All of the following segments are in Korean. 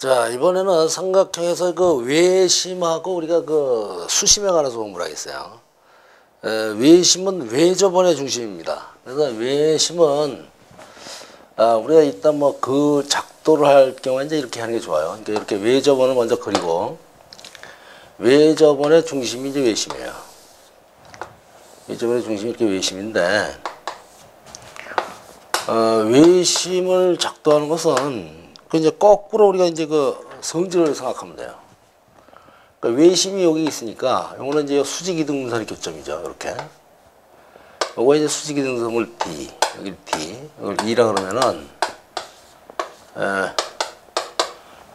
자, 이번에는 삼각형에서 그 외심하고 우리가 그 수심에 관해서 공부를 하겠어요. 외심은 외접원의 중심입니다. 그래서 외심은 우리가 일단 뭐 그 작도를 할 경우에 이제 이렇게 하는 게 좋아요. 그러니까 이렇게 외접원을 먼저 그리고 외접원의 중심이 이제 외심이에요. 외접원의 중심이 이렇게 외심인데 외심을 작도하는 것은 그 이제 거꾸로 우리가 이제 그 성질을 생각하면 돼요. 그러니까 외심이 여기 있으니까 요거는 이제 수직이등분선의 교점이죠. 이렇게. 요거 이제 수직이등분선을 D, 여기 D, 이걸 E라 그러면은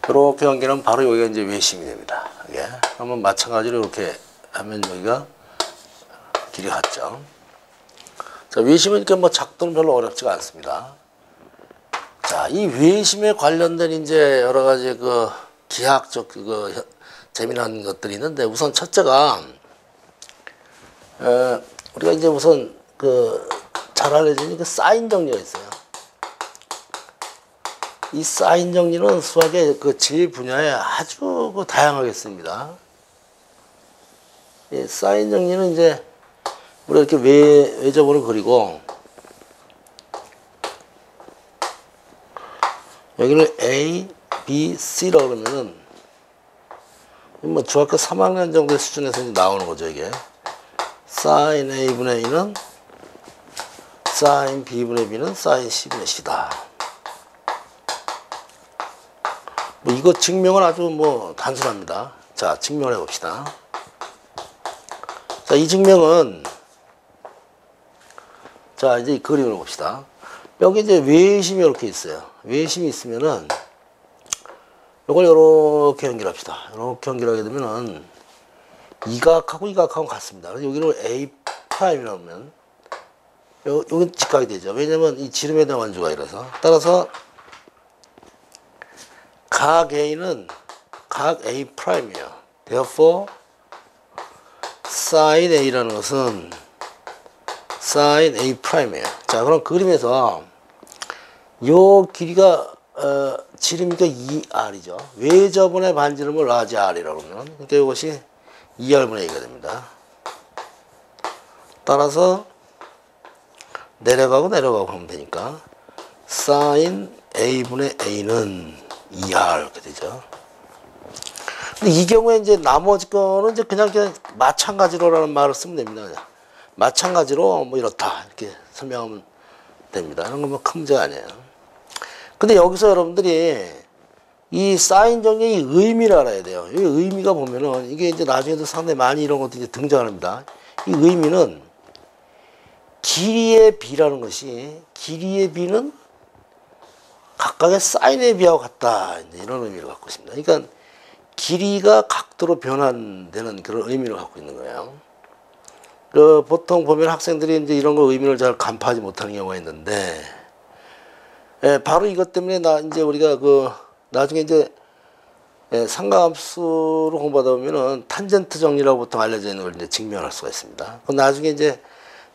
이렇게 연결하면 바로 여기가 이제 외심이 됩니다. 이게. 그러면 마찬가지로 이렇게 하면 여기가 길이 같죠. 자, 외심은 이렇게 뭐 작도는 별로 어렵지가 않습니다. 자, 이 외심에 관련된 이제 여러 가지 그 기하학적 그 재미난 것들이 있는데 우선 첫째가 우리가 이제 우선 그 잘 알려진 그 사인 정리가 있어요. 이 사인 정리는 수학의 그 제 분야에 아주 그 다양하게 씁니다. 이 사인 정리는 이제 우리가 이렇게 외접원을 그리고 여기를 A, B, C라고 그러면은 뭐 중학교 3학년 정도의 수준에서 이제 나오는 거죠, 이게. sin A분의 A는 sin B분의 B는 sin C분의 C다. 뭐 이거 증명은 아주 뭐 단순합니다. 자, 증명을 해봅시다. 자, 이 증명은 자, 이제 이 그림을 봅시다. 여기 이제 외심이 이렇게 있어요. 외심이 있으면은 이걸 이렇게 연결합시다. 이렇게 연결하게 되면은 이 각하고 이 각하고 같습니다. 그래서 여기를 A 프라임이라고 하면 여기 직각이 되죠. 왜냐면 이 지름에 대한 완주가 이라서. 따라서 각 A는 각 A 프라임이에요. therefore sin A라는 것은 sin A 프라임이에요. 자, 그럼 그림에서 요 길이가 지름이니까 2R이죠. 외접원의 반지름을 라지 R이라고 하면 그러니까 이것이 2R분의 A가 됩니다. 따라서 내려가고 하면 되니까 sin A분의 A는 2R 이렇게 되죠. 근데 이 경우에 이제 나머지 거는 이제 그냥 마찬가지로라는 말을 쓰면 됩니다. 마찬가지로 뭐 이렇다 이렇게 설명하면 됩니다. 이런 건 뭐 큰 문제가 아니에요. 근데 여기서 여러분들이 이 사인 정리의 의미를 알아야 돼요. 이 의미가 보면은 이게 이제 나중에도 상당히 많이 이런 것들이 이제 등장합니다. 이 의미는 길이의 비라는 것이 길이의 비는 각각의 사인의 비하고 같다. 이제 이런 의미를 갖고 있습니다. 그러니까 길이가 각도로 변환되는 그런 의미를 갖고 있는 거예요. 그 보통 보면 학생들이 이제 이런 거 의미를 잘 간파하지 못하는 경우가 있는데, 바로 이것 때문에 이제 우리가 그 나중에 이제 삼각함수로 공부하다 보면은 탄젠트 정리라고 보통 알려져 있는 걸 이제 증명할 수가 있습니다. 그 나중에 이제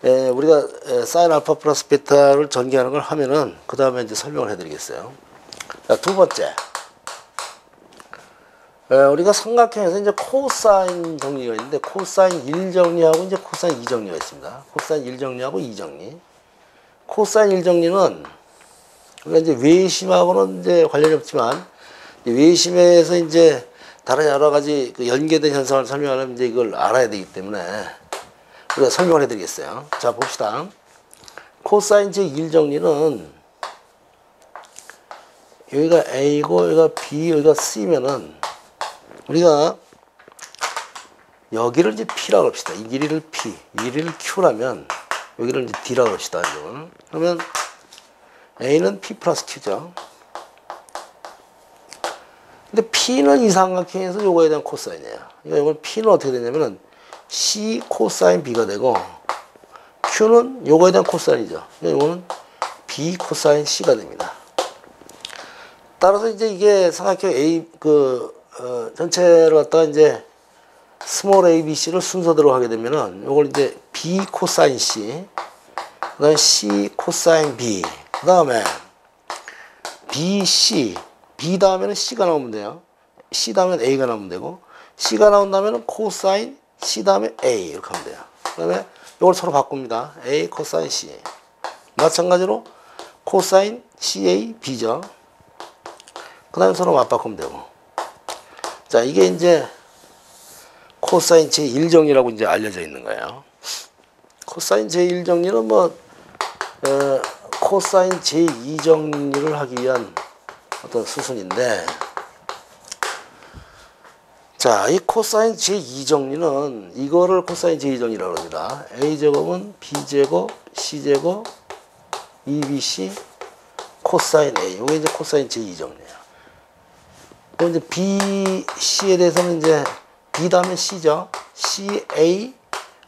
우리가 사인 알파 플러스 베타를 전개하는 걸 하면은 그 다음에 이제 설명을 해드리겠어요. 자, 두 번째. 우리가 삼각형에서 이제 코사인 정리가 있는데 코사인 1 정리하고 이제 코사인 2 정리가 있습니다. 코사인 1 정리하고 2 정리. 코사인 1 정리는 우리가 이제 외심하고는 이제 관련이 없지만 외심에서 이제 다른 여러 가지 그 연계된 현상을 설명하려면 이제 이걸 알아야 되기 때문에 우리가 설명을 해드리겠어요. 자, 봅시다. 코사인 제1 정리는 여기가 A고 여기가 B, 여기가 C면은 우리가 여기를 이제 P라고 합시다. 이 길이를 P, 이 길이를 Q라면 여기를 이제 D라고 합시다. 이건. 그러면 A는 P 플러스 Q죠. 근데 P는 이 삼각형에서 요거에 대한 코사인이에요. 그러니까 이건 P는 어떻게 되냐면은 C 코사인 B가 되고 Q는 요거에 대한 코사인이죠. 그러니까 요거는 B 코사인 C가 됩니다. 따라서 이제 이게 삼각형 A 전체를 갖다가 이제 스몰 a, b, c를 순서대로 하게 되면은 요걸 이제 b 코사인 c, 그다음에 c 코사인 b, 그다음에 b, c, B 다음에는 C가 나오면 돼요. C 다음에 A가 나오면 되고, C가 나온다면 코사인 C 다음에 A 이렇게 하면 돼요. 그 다음에 이걸 서로 바꿉니다. A 코사인 C. 마찬가지로 코사인 CA B죠. 그 다음에 서로 맞바꾸면 되고. 자, 이게 이제 코사인 제1정리라고 이제 알려져 있는 거예요. 코사인 제1정리는 뭐, 코사인 제2정리를 하기 위한 어떤 수순인데, 자, 이 코사인 제2정리는 이거를 코사인 제2정리라고 합니다. A제곱은 B제곱, C제곱, 2BC, 코사인 A. 이게 이제 코사인 제2정리예요. 그럼 이제 BC에 대해서는 이제 B 다음에 C죠. CA,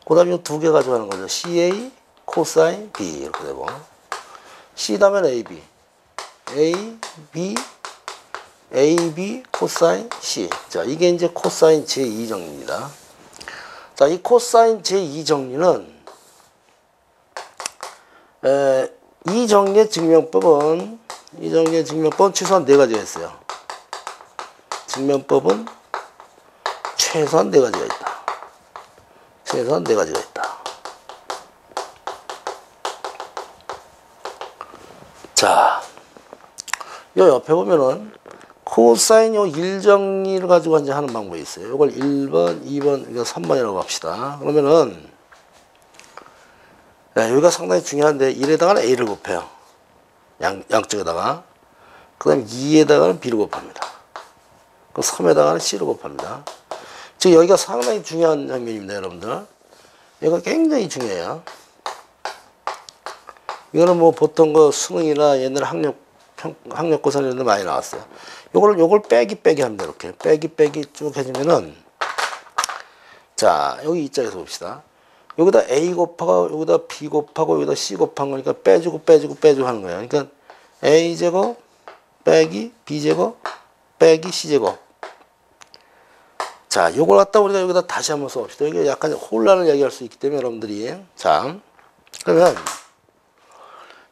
그 다음에 두 개 가져가는 거죠. CA, 코사인 B. 이렇게 되고. C 다음에 AB. AB, 코사인 C. 자, 이게 이제 코사인 제2정리입니다. 자, 이 코사인 제2정리는, 이 정리의 증명법은 최소한 4가지가 있어요. 증명법은 최소한 4가지가 있다. 최소한 4가지가 있다. 자, 요 옆에 보면은 코사인 요 1정리를 가지고 이제 하는 방법이 있어요. 이걸 1번, 2번, 이거 3번이라고 합시다. 그러면은, 여기가 상당히 중요한데, 1에다가는 A를 곱해요. 양쪽에다가. 그 다음에 2에다가는 B를 곱합니다. 그 3에다가는 C를 곱합니다. 즉, 여기가 상당히 중요한 장면입니다, 여러분들. 여기가 굉장히 중요해요. 이거는 뭐 보통 그 수능이나 옛날 학력고사 이런 데 많이 나왔어요. 요걸 빼기 합니다. 이렇게. 빼기 쭉 해주면은, 자, 여기 이 짝에서 봅시다. 여기다 A 곱하고, 여기다 B 곱하고, 여기다 C 곱한 거니까 빼주고 하는 거예요. 그러니까 A제곱, 빼기 B제곱, 빼기 C제곱. 자, 요걸 갖다 우리가 여기다 다시 한번 써봅시다. 이게 약간 혼란을 얘기할 수 있기 때문에 여러분들이. 자, 그러면,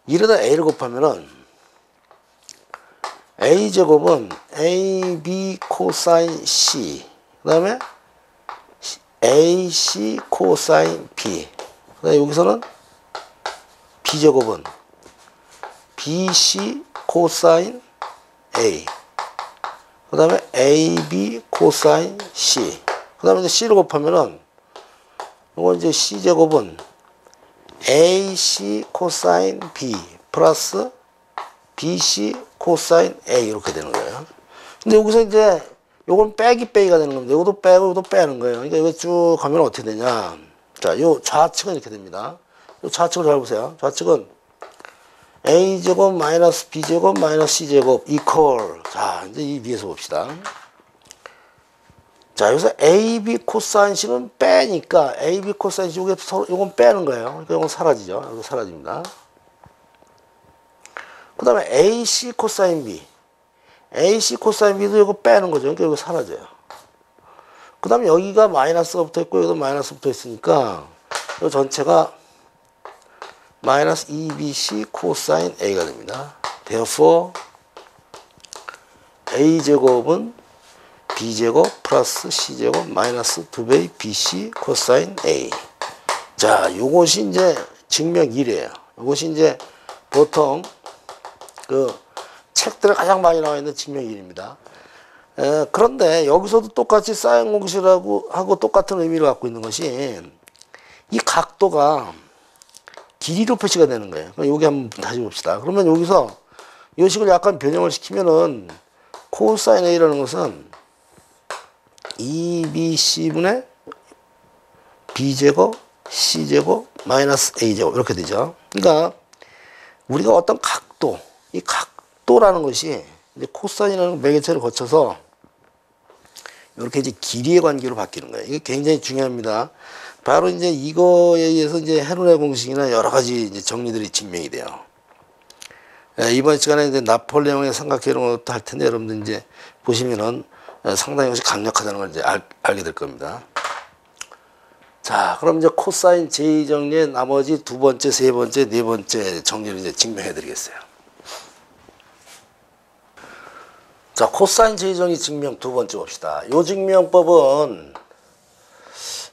이러다 A를 곱하면은, A제곱은 AB 코사인 C, 그 다음에 AC 코사인 B, 그 다음에 여기서는 B제곱은 BC 코사인 A, 그 다음에 AB 코사인 C, 그 다음에 이제 C를 곱하면은, 이건 이제 C제곱은 AC 코사인 B 플러스 BC 코사인 A 이렇게 되는 거예요. 근데 여기서 이제 요건 빼기가 되는 겁니다. 요것도 빼고 요것도 빼는 거예요. 그러니까 여기 쭉 가면 어떻게 되냐. 자, 요 좌측은 이렇게 됩니다. 요 좌측을 잘 보세요. 좌측은 A제곱 마이너스 B제곱 마이너스 C제곱 이퀄. 자, 이제 이 위에서 봅시다. 자, 여기서 AB 코사인 C는 빼니까 AB 코사인 C 요건 빼는 거예요. 그러니까 요건 사라지죠. 여기 사라집니다. 그 다음에 AC 코사인 B. AC 코사인 B도 이거 빼는 거죠. 그러니까 이거 사라져요. 그 다음에 여기가 마이너스가 붙어 있고, 여기도 마이너스 붙어 있으니까, 이 전체가 마이너스 2BC 코사인 A가 됩니다. therefore, A제곱은 B제곱 플러스 C제곱 마이너스 2배 BC 코사인 A. 자, 요것이 이제 증명 1이에요. 요것이 이제 보통 그 책들에 가장 많이 나와 있는 증명 1입니다. 그런데 여기서도 똑같이 사인 공식이라고 하고 똑같은 의미를 갖고 있는 것이 이 각도가 길이로 표시가 되는 거예요. 여기 한번 다시 봅시다. 그러면 여기서 이 식을 약간 변형을 시키면은 코사인 A라는 것은 2BC분의 B제곱 C제곱 마이너스 A제곱 이렇게 되죠. 그러니까 우리가 어떤 각도, 이 각도라는 것이 이제 코사인이라는 매개체를 거쳐서 이렇게 이제 길이의 관계로 바뀌는 거예요. 이게 굉장히 중요합니다. 바로 이제 이거에 의해서 이제 헤론의 공식이나 여러 가지 이제 정리들이 증명이 돼요. 이번 시간에 이제 나폴레옹의 삼각형 이런 것도 할 텐데 여러분들 이제 보시면은 상당히 것이 강력하다는 걸 이제 알게 될 겁니다. 자, 그럼 이제 코사인 제2 정리의 나머지 두 번째, 세 번째, 네 번째 정리를 이제 증명해 드리겠어요. 자, 코사인 제2정의 증명 두 번째 봅시다. 요 증명법은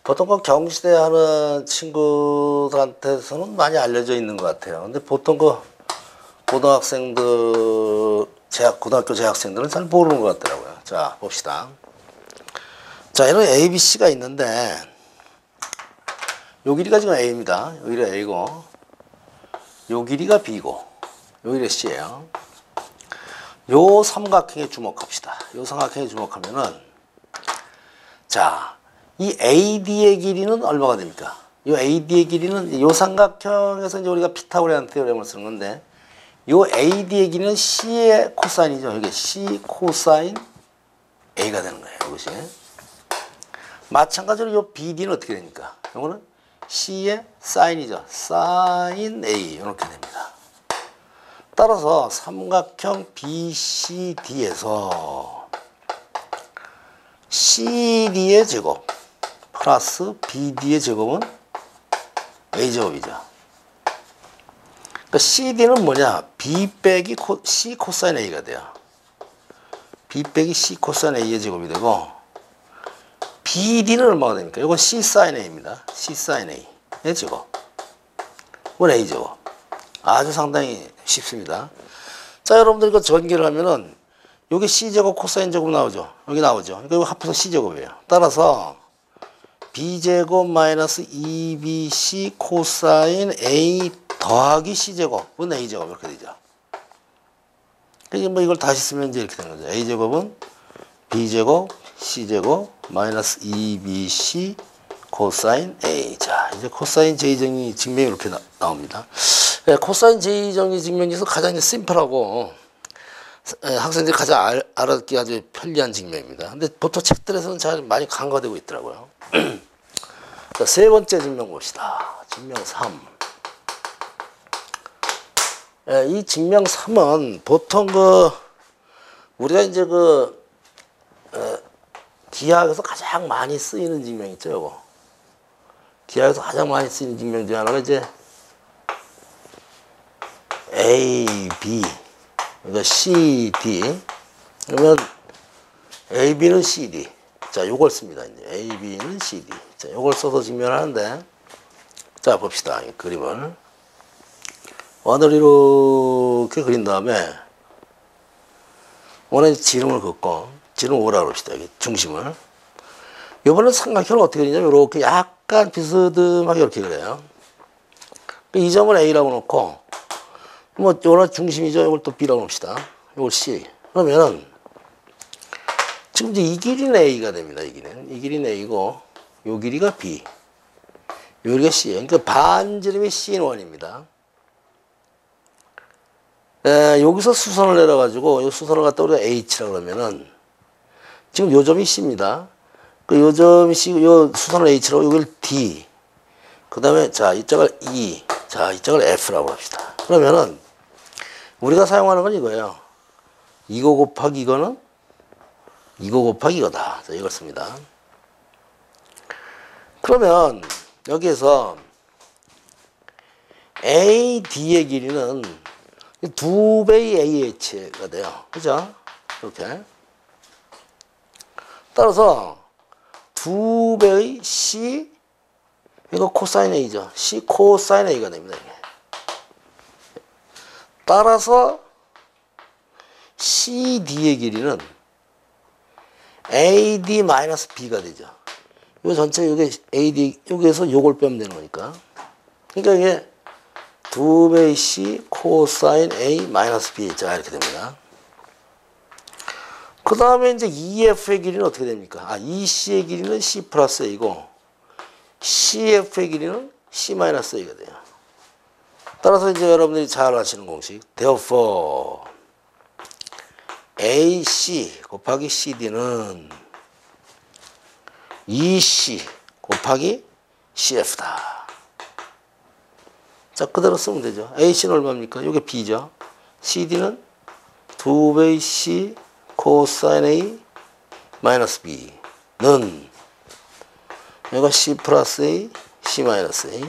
보통 그 경시대 하는 친구들한테서는 많이 알려져 있는 것 같아요. 근데 보통 그 고등학생들, 고등학교 재학생들은 잘 모르는 것 같더라고요. 자, 봅시다. 자, 이런 A, B, C가 있는데 요 길이가 지금 A입니다. 요 길이가 A고 요 길이가 B고 요 길이가 C예요. 요 삼각형에 주목합시다. 요 삼각형에 주목하면은 자, 이 AD의 길이는 얼마가 됩니까? 이 AD의 길이는 이 삼각형에서 이제 우리가 피타고라는 테오렘을 쓰는 건데, 이 AD의 길이는 C의 코사인이죠. 이게 C 코사인 A가 되는 거예요. 이것이. 마찬가지로 이 BD는 어떻게 됩니까? 이거는 C의 사인이죠. 사인 A 이렇게 됩니다. 따라서 삼각형 BCD에서 CD의 제곱 플러스 BD의 제곱은 A제곱이죠. 그러니까 CD는 뭐냐? B 빼기 C 코사인 A가 돼요. B 빼기 C 코사인 A의 제곱이 되고 BD는 얼마가 됩니까? 이건 C 사인 A입니다. C 사인 A의 제곱. 이건 A제곱. 아주 상당히 쉽습니다. 자, 여러분들 이거 전개를 하면은 여기 C제곱 코사인 제곱 나오죠. 여기 나오죠. 이거 합해서 C제곱이에요. 따라서 B제곱 마이너스 2BC 코사인 A 더하기 C제곱은 A제곱 이렇게 되죠. 그러니까 뭐 이걸 다시 쓰면 이제 이렇게 되는 거죠. A제곱은 B제곱 C제곱 마이너스 2BC 코사인 A. 자, 이제 코사인 제2정의 증명이 이렇게 나옵니다. 네, 코사인 제2정의 증명에서 가장 이제 심플하고 학생들이 가장 알아듣기 아주 편리한 증명입니다. 근데 보통 책들에서는 잘 많이 간과되고 있더라고요. 자, 세 번째 증명 봅시다. 증명 3. 이 증명 3은 보통 우리가 이제 기하학에서 가장 많이 쓰이는 증명 있죠, 요거. 기하학에서 가장 많이 쓰이는 증명 중 하나가 이제 A, B, 그러니까 C, D. 그러면 A, B는 C, D. 자, 요걸 씁니다. 이제 A, B는 C, D. 자, 요걸 써서 증명하는데, 자, 봅시다. 이 그림을. 원을 이렇게 그린 다음에, 원에 지름을 긋고, 지름 오라고 합시다. 여기 중심을. 요번엔 삼각형을 어떻게 그리냐면, 이렇게 약간 비스듬하게 이렇게 그려요. 이 점을 A라고 놓고, 뭐, 요런 중심이죠. 이걸 또 B라고 놉시다. 이걸 C. 그러면은, 지금 이제 이 길이는 A가 됩니다. 이 길이는 A고, 요 길이가 B. 요 길이가 C예요. 그러니까 반지름이 C는1입니다. 여기서 수선을 내려가지고, 요 수선을 갖다 우리가 H라고 그러면은, 지금 요 점이 C입니다. 요 점이 C, 요 수선을 H라고, 여기를 D. 그 다음에, 자, 이 짝을 E. 자, 이 짝을 F라고 합시다. 그러면은, 우리가 사용하는 건 이거예요. 이거 곱하기 이거는 이거 곱하기 이거다. 자, 이걸 씁니다. 그러면 여기에서 AD의 길이는 2배의 AH가 돼요. 그죠? 이렇게. 따라서 2배의 C, 이거 코사인 A죠. C 코사인 A가 됩니다. 이게. 따라서 CD의 길이는 AD-B가 되죠. 이 전체 여기 AD, 여기에서 요걸 빼면 되는 거니까. 그러니까 이게 2배의 C 코사인 A-B. 자, 이렇게 됩니다. 그 다음에 이제 EF의 길이는 어떻게 됩니까? EC의 길이는 C 플러스 A고, CF의 길이는 C 마이너스 A가 돼요. 따라서 이제 여러분들이 잘 아시는 공식. Therefore, AC 곱하기 CD는 EC 곱하기 CF다. 자, 그대로 쓰면 되죠. AC는 얼마입니까? 이게 B죠. CD는 2배의 C 코사인 A 마이너스 B는 여기가 C 플러스 A, C 마이너스 A.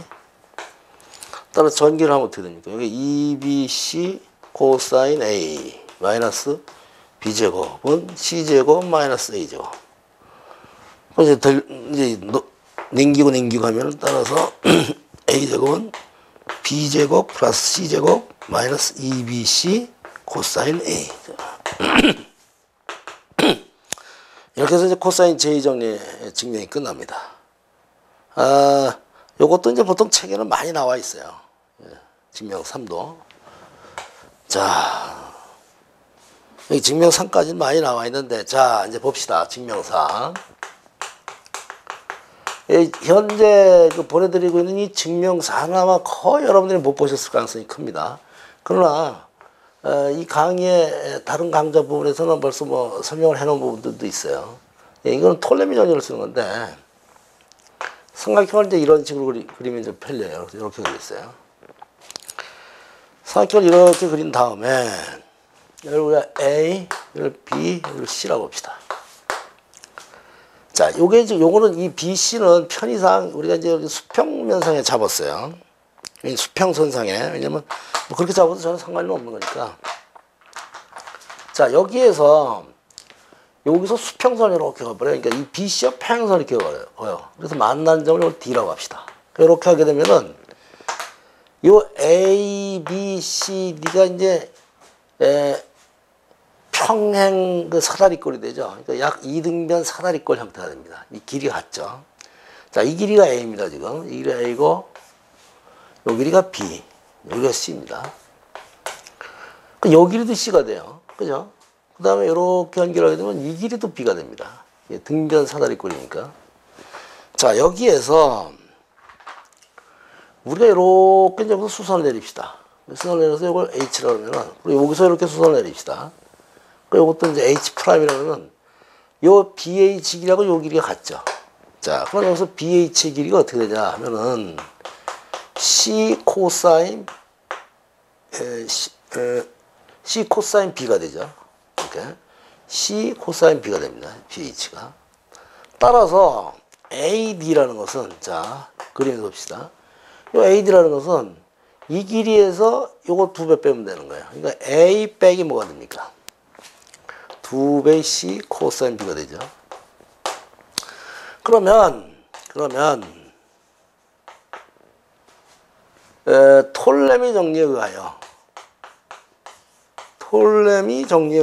따라 전개를 하면 어떻게 됩니까? 여기 2BC 코사인 A 마이너스 B제곱은 C제곱 마이너스 A제곱. 이제 냉기고 하면은 따라서 A제곱은 B제곱 플러스 C제곱 마이너스 2BC 코사인 A. 이렇게 해서 이제 코사인 제2정리의 증명이 끝납니다. 요것도 이제 보통 책에는 많이 나와 있어요. 증명 3도. 자, 여기 증명 3까지는 많이 나와 있는데, 자, 이제 봅시다. 증명 3. 현재 보내드리고 있는 이 증명 4는 아마 거의 여러분들이 못 보셨을 가능성이 큽니다. 그러나, 이 강의의 다른 강좌 부분에서는 벌써 뭐 설명을 해놓은 부분들도 있어요. 이거는 톨레미 정리를 쓰는 건데, 삼각형을 이제 이런 식으로 그리면 좀 편려해요. 이렇게 그렸어요. 삼각형을 이렇게 그린 다음에, 여기 우리가 A, 여기 B, 여기 C라고 봅시다. 자, 요거는 이 BC는 편의상 우리가 이제 수평면상에 잡았어요. 수평선상에. 왜냐면 뭐 그렇게 잡아도 저는 상관이 없는 거니까. 자, 여기서 수평선이 이렇게 가버려요. 그러니까 이 BC와 평행선이 이렇게 가요. 그래서 만나는 점을 D라고 합시다. 이렇게 하게 되면은 요 A, B, C, D가 이제 평행 사다리꼴이 되죠. 그러니까 약 2등변 사다리꼴 형태가 됩니다. 이 길이가 같죠. 자, 이 길이가 A입니다, 지금. 이 길이가 A고, 요 길이가 B, 여기가 C입니다. 요 길이도 C가 돼요. 그죠? 그 다음에 이렇게 연결하게 되면 이 길이도 B가 됩니다. 등변 사다리꼴이니까. 자, 여기에서 우리가 이렇게 이제 수선을 내립시다. 수선을 내려서 이걸 H라고 하면은, 그리고 여기서 이렇게 수선을 내립시다. 그리고 이것도 이제 H'이라면은, 요 BH 길이하고 요 길이가 같죠. 자, 그럼 여기서 BH의 길이가 어떻게 되냐 하면은, C 코사인, C 코사인 B가 되죠. 이렇게. C 코사인 B가 됩니다. BH가. 따라서, AD라는 것은, 자, 그림에서 봅시다. 요 AD라는 것은, 이 길이에서 요거 2배 빼면 되는 거예요. 그러니까 A 빼기 뭐가 됩니까? 2배 C 코사인 B가 되죠. 그러면 톨레미 정리에 의하여 톨레미 정리에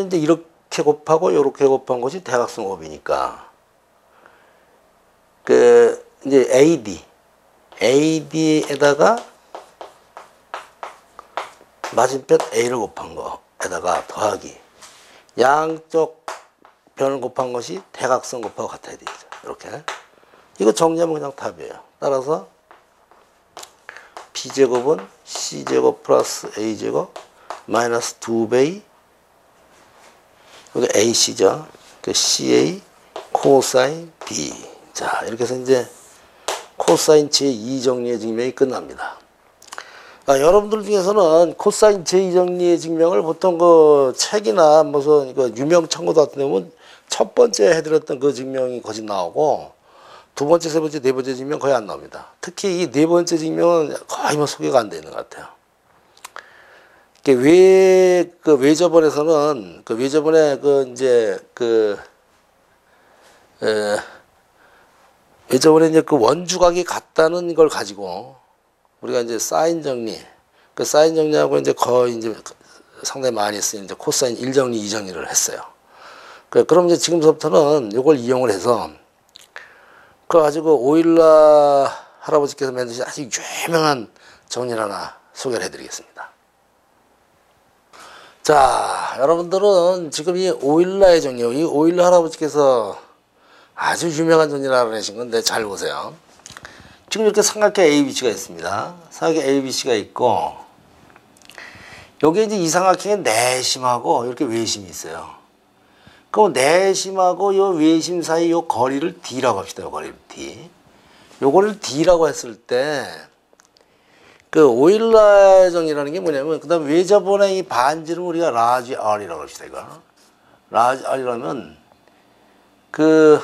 이제 이렇게 곱하고 요렇게 곱한 것이 대각선 곱이니까 이제 AD에다가 맞은편 A를 곱한 거에다가 더하기 양쪽 변을 곱한 것이 대각선 곱하고 같아야 되죠. 이렇게. 이거 정리하면 그냥 답이에요. 따라서 B제곱은 C제곱 플러스 A제곱 마이너스 2배 여기 AC죠. 그 CA 코사인 B. 자, 이렇게 해서 이제 코사인 제2정리의 증명이 끝납니다. 여러분들 중에서는 코사인 제2정리의 증명을 보통 그 책이나 무슨 그 유명 참고도 같은 데 보면 첫 번째 해드렸던 그 증명이 거짓 나오고 두 번째, 세 번째, 네 번째 증명 거의 안 나옵니다. 특히 이 네 번째 증명은 거의 뭐 소개가 안 되는 것 같아요. 외접원에서는 외접원에 외접원에 이제 그 원주각이 같다는 걸 가지고 우리가 이제 사인 정리, 사인 정리하고 이제 거의 이제 상당히 많이 쓰는 이제 코사인 1정리, 2정리를 했어요. 그럼 이제 지금부터는 이걸 이용을 해서 그거 가지고 오일러 할아버지께서 만드신 아주 유명한 정리를 하나 소개를 해드리겠습니다. 자, 여러분들은 지금 이 오일러의 정리요. 이 오일러 할아버지께서 아주 유명한 정리를 알아내신 건데 잘 보세요. 지금 이렇게 삼각형 ABC가 있습니다. 삼각형 ABC가 있고 여기에 이제 이 삼각형의 내심하고 이렇게 외심이 있어요. 그럼 내심하고 요 외심 사이 요 거리를 D라고 합시다. 요 거리를 D. 요거를 D라고 했을 때 그 오일러 정리라는 게 뭐냐면 그다음 외접원의 이 반지름 우리가 라지 R이라고 합시다. 이거 라지 R이라면 그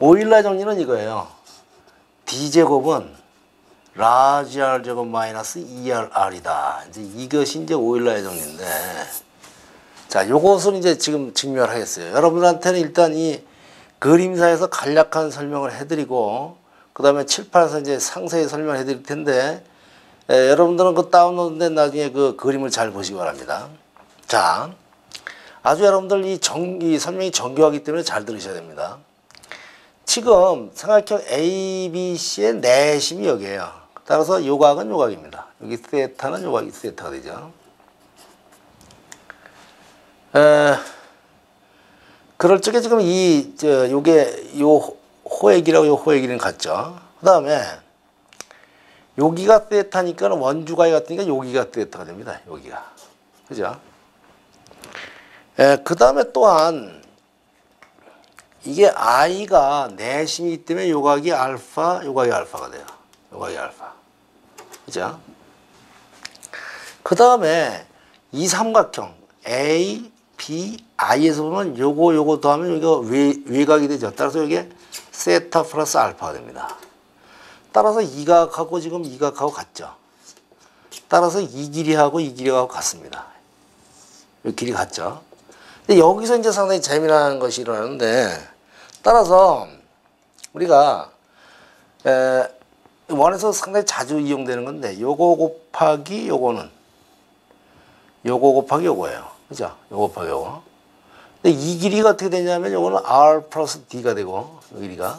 오일러 정리는 이거예요. D제곱은 라지 R 제곱 마이너스 2RR이다. 이제 이것이 이제 오일러의 정리인데, 자, 요것을 이제 지금 증명을 하겠어요. 여러분들한테는 일단 이 그림사에서 간략한 설명을 해드리고, 그 다음에 칠판에서 이제 상세히 설명을 해드릴 텐데, 여러분들은 그 다운로드된 나중에 그 그림을 잘 보시기 바랍니다. 자, 아주 여러분들 이 설명이 정교하기 때문에 잘 들으셔야 됩니다. 지금 삼각형 ABC의 내심이 여기에요. 따라서 요각은 요각입니다. 여기 세타는 요각이 세타가 되죠. 그럴 적에 지금 요게 요 호의 길하고 요 호의 길이는 같죠. 그 다음에 여기가 세타니까 원주각이 같으니까 여기가 세타가 됩니다. 여기가. 그죠? 그 다음에 또한 이게 i가 내심이기 때문에 요각이 알파, 요각이 알파가 돼요. 요각이 알파. 그죠? 그 다음에 이 삼각형 A, B, I에서 보면 요거 더하면 여기가 외각이 되죠. 따라서 이게 세타 플러스 알파가 됩니다. 따라서 이 각하고 지금 이 각하고 같죠. 따라서 이 길이하고 이 길이하고 같습니다. 이 길이 같죠. 근데 여기서 이제 상당히 재미난 것이 일어나는데, 따라서 우리가 원에서 상당히 자주 이용되는 건데, 요거 곱하기 요거는 요거 곱하기 요거예요. 그죠? 요거 곱하기 요거. 근데 이 길이가 어떻게 되냐면 요거는 R 플러스 D가 되고, 요 길이가,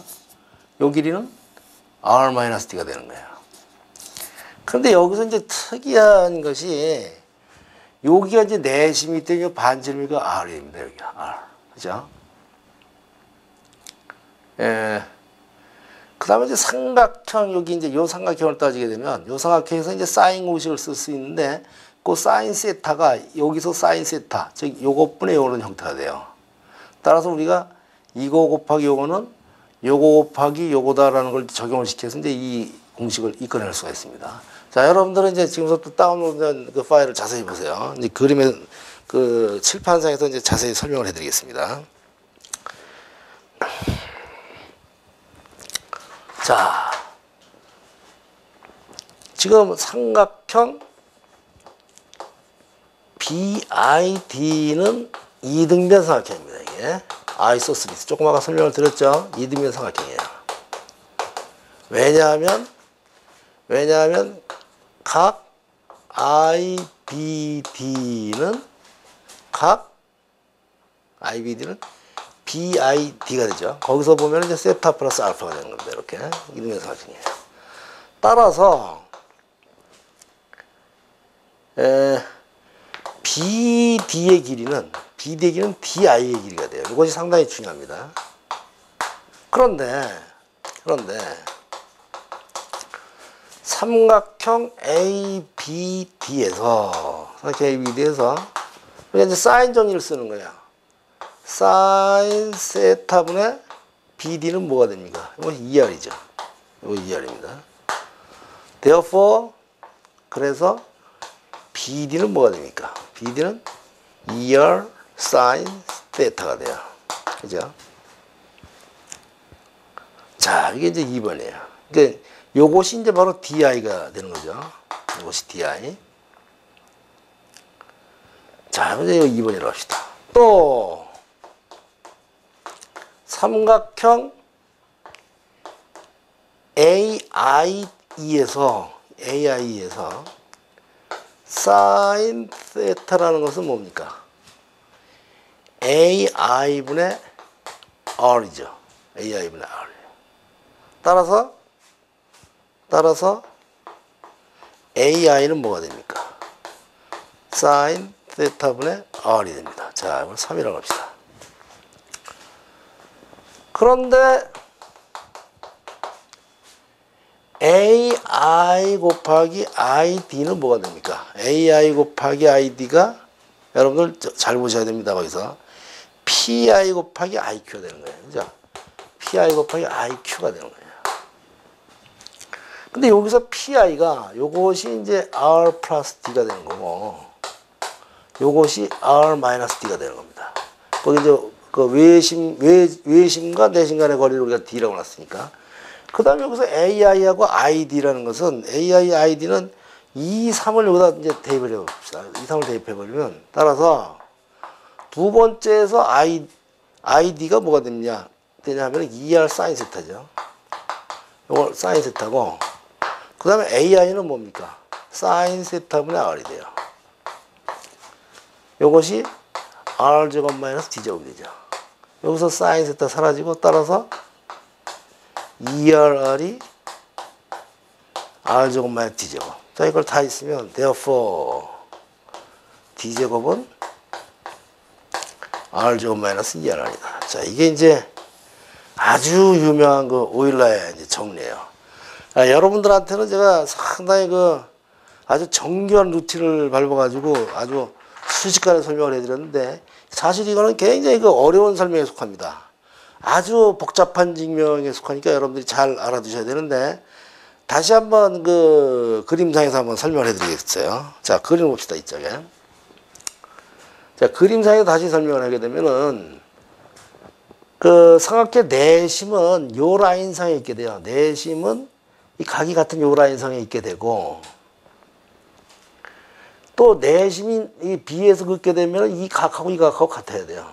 요 길이는 R 마이너스 D가 되는 거예요. 그런데 여기서 이제 특이한 것이, 여기가 이제 내심이 때문에 반지름이가 R입니다. 여기가 R. 그죠? 그 다음에 이제 삼각형, 여기 이제 요 삼각형을 따지게 되면, 요 삼각형에서 이제 사인 공식을 쓸 수 있는데, 그 사인 세타가 여기서 사인 세타, 즉 요것분의 요런 형태가 돼요. 따라서 우리가 이거 곱하기 요거는 요거 곱하기 요거다라는 걸 적용을 시켜서 이제 이 공식을 이끌어낼 수가 있습니다. 자, 여러분들은 이제 지금부터 다운로드된 그 파일을 자세히 보세요. 이제 그림의 그 칠판상에서 이제 자세히 설명을 해드리겠습니다. 자, 지금 삼각형 BID는 이등변 삼각형입니다. 이게 아이소스리스 조금 아까 설명을 드렸죠. 이등변 삼각형이에요. 왜냐하면 각 IBD는 BID가 되죠. 거기서 보면 이제 세타 플러스 알파가 되는 겁니다. 이렇게 이등변 삼각형이에요. 따라서 BD의 길이는 DI의 길이가 돼요. 이것이 상당히 중요합니다. 그런데 삼각형 ABD에서 우리가 이제 사인 정리를 쓰는 거예요. 사인 세타분의 BD는 뭐가 됩니까? 이거 2R이죠. 이거 2R입니다. Therefore, 그래서 BD는 뭐가 됩니까? BD는 2R 사인 세타가 돼요. 그죠? 자, 이게 이제 2번이에요. 그러니까 요것이 이제 바로 DI가 되는 거죠. 요것이 DI. 자, 이제 2번이라고 합시다. 또 삼각형 AIE에서 사인 세타라는 것은 뭡니까? AI분의 R이죠. AI분의 R. 따라서 AI는 뭐가 됩니까? 사인 세타분의 R이 됩니다. 자, 이걸 3이라고 합시다. 그런데 AI 곱하기 ID는 뭐가 됩니까? AI 곱하기 ID가 여러분들 잘 보셔야 됩니다. 거기서 PI 곱하기 IQ가 되는 거예요. 그죠? PI 곱하기 IQ가 되는 거예요. 근데 여기서 PI가 요것이 이제 R 플러스 D가 되는 거고, 요것이 R 마이너스 D가 되는 겁니다. 거기 이제 그 외심과 내심 간의 거리를 우리가 D라고 놨으니까, 그 다음에 여기서 AI하고 ID라는 것은 AI, ID는 2, 3을 여기다 이제 대입을 해봅시다. 2, 3을 대입해버리면 따라서 두 번째에서 ID가 뭐가 되냐면 ER 사인 세타죠. 이걸 사인 세타고 그 다음에 AI는 뭡니까? 사인 세타분의 R이 돼요. 이것이 R 제곱 마이너스 D 제곱이 되죠. 여기서 사인 세타 사라지고 따라서 ERR이 R 제곱 마이너스 D 제곱. 자, 이걸 다 있으면 therefore D 제곱은 R 제곱 마이너스 ERR이다. 자, 이게 이제 아주 유명한 그 오일러의 이제 정리예요. 여러분들한테는 제가 상당히 아주 정교한 루틴을 밟아가지고 아주 순식간에 설명을 해드렸는데 사실 이거는 굉장히 어려운 설명에 속합니다. 아주 복잡한 증명에 속하니까 여러분들이 잘 알아두셔야 되는데 다시 한번 그림상에서 한번 설명을 해드리겠어요. 자, 그림 봅시다. 이쪽에. 자, 그림상에서 다시 설명을 하게 되면은 삼각형 내심은 요 라인상에 있게 돼요. 내심은 이 각이 같은 요 라인상에 있게 되고 또 내심이 이 B에서 긋게 되면 이 각하고 이 각하고 같아야 돼요.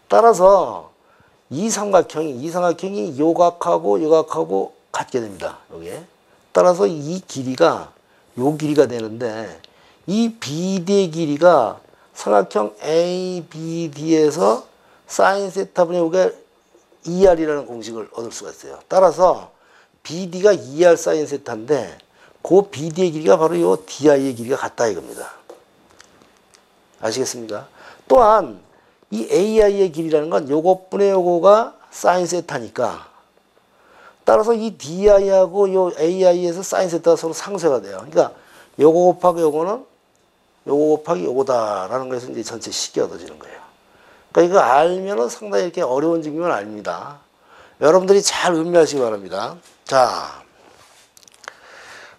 따라서 이 삼각형이 요 각하고 요 각하고 같게 됩니다. 여기에. 따라서 이 길이가 요 길이가 되는데 이 BD의 길이가 삼각형 ABD에서 사인 세타분의 요게 ER이라는 공식을 얻을 수가 있어요. 따라서 BD가 ER 사인 세타인데 그 BD의 길이가 바로 요 DI의 길이가 같다 이겁니다. 아시겠습니까? 또한 이 AI의 길이라는 건 요것분의 요거가 사인 세타니까 따라서 이 DI하고 요 AI에서 사인 세타가 서로 상쇄가 돼요. 그러니까 요거 곱하기 요거는 요거 곱하기 요거다라는 것에서 이제 전체 식이 얻어지는 거예요. 그러니까 이거 알면은 상당히 이렇게 어려운 증명은 아닙니다. 여러분들이 잘 음미하시기 바랍니다. 자.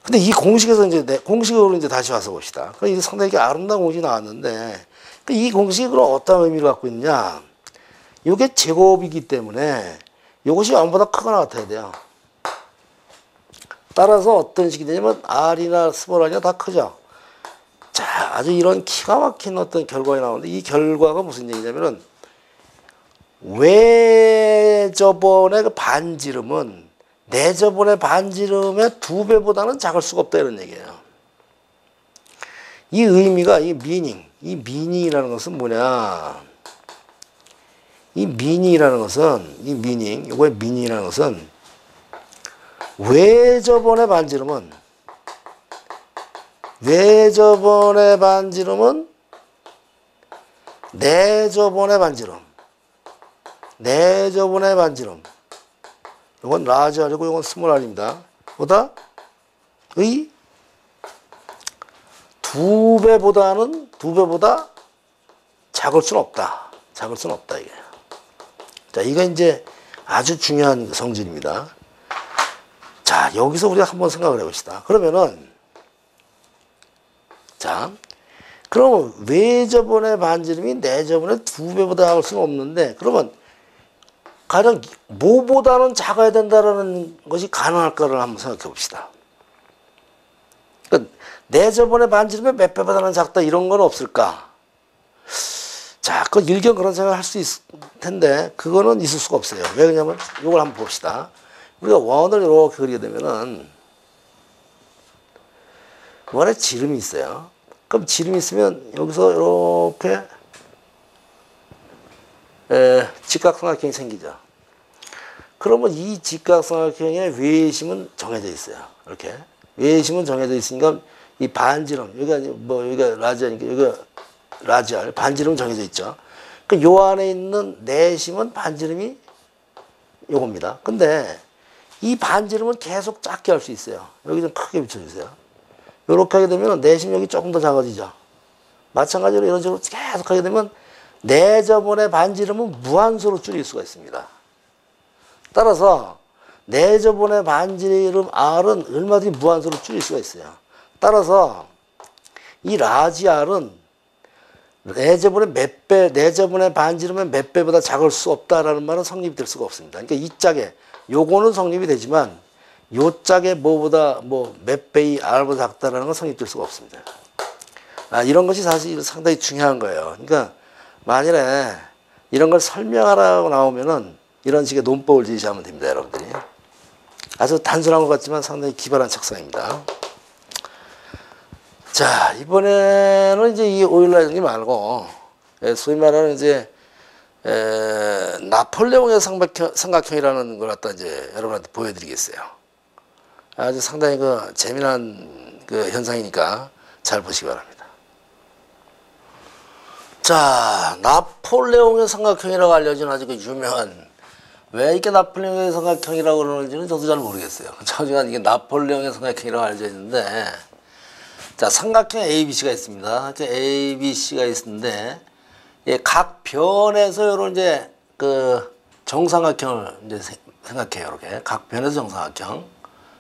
근데 이 공식에서 공식으로 다시 와서 봅시다. 이게 상당히 아름다운 공식이 나왔는데, 이 공식으로 어떤 의미를 갖고 있냐. 이게 제곱이기 때문에 이것이 0보다 크거나 같아야 돼요. 따라서 어떤 식이 되냐면 R이나 스몰 R이나 다 크죠. 자, 아주 이런 기가 막힌 어떤 결과가 나오는데 이 결과가 무슨 얘기냐면은 왜 저번에 반지름은 내저번의 반지름의 2배보다는 작을 수가 없다 이런 얘기예요. 이 의미가 이 미닝이라는 것은 뭐냐? 이 미닝이라는 것은 요거의 미닝이라는 것은 왜 저번의 반지름은 내저번의 반지름 이건 라지 R이고 이건 스몰 R입니다. 보다 의 2배보다 작을 수는 없다. 이게. 자, 이거 이제 아주 중요한 성질입니다. 자, 여기서 우리가 한번 생각을 해봅시다. 그러면은 그러면 왜 저번의 반지름이 내 저번에 2배보다 작을 수는 없는데 그러면 가령 뭐보다는 작아야 된다라는 것이 가능할까를 한번 생각해 봅시다. 그러니까 내 저번에 반지름에 몇 배보다는 작다 이런 건 없을까? 자, 그 일견 그런 생각을 할 수 있을 텐데 그거는 있을 수가 없어요. 왜 그러냐면 이걸 한번 봅시다. 우리가 원을 이렇게 그리게 되면은 원에 지름이 있어요. 그럼 지름이 있으면 여기서 이렇게 직각삼각형이 생기죠. 그러면 이 직각삼각형의 외심은 정해져 있어요. 이렇게 외심은 정해져 있으니까 이 반지름 여기가 라지아니까 여기가 라지아 반지름 정해져 있죠. 그 요 안에 있는 내심은 반지름이 요겁니다. 근데 이 반지름은 계속 작게 할 수 있어요. 여기 좀 크게 비춰주세요. 요렇게 하게 되면 내심 여기 조금 더 작아지죠. 마찬가지로 이런 식으로 계속 하게 되면 내저번의 반지름은 무한소로 줄일 수가 있습니다. 따라서 내저번의 반지름 R은 얼마든지 무한소로 줄일 수가 있어요. 따라서 이 라지 R은 내저번의 반지름은 몇 배보다 작을 수 없다라는 말은 성립이 될 수가 없습니다. 그러니까 이 짝에 요거는 성립이 되지만 요 짝의 뭐보다 뭐 몇 배이 R보다 작다라는 건 성립될 수가 없습니다. 이런 것이 사실 상당히 중요한 거예요. 그러니까 만일에 이런 걸 설명하라고 나오면은 이런 식의 논법을 제시하면 됩니다, 여러분들이. 아주 단순한 것 같지만 상당히 기발한 책상입니다. 자, 이번에는 이제 이 오일러이 말고, 소위 말하는 이제, 나폴레옹의 삼각형이라는 걸 갖다 이제 여러분한테 보여드리겠어요. 아주 상당히 그 재미난 그 현상이니까 잘 보시기 바랍니다. 자, 나폴레옹의 삼각형이라고 알려진 아주 그 유명한, 왜 이렇게 나폴레옹의 삼각형이라고 그러는지는 저도 잘 모르겠어요. 하지만 이게 나폴레옹의 삼각형이라고 알려져 있는데, 자, 삼각형 ABC가 있습니다. ABC가 있는데, 예, 각 변에서 이런 이제 그 정삼각형을 이제 생각해요. 이렇게 각 변에서 정삼각형.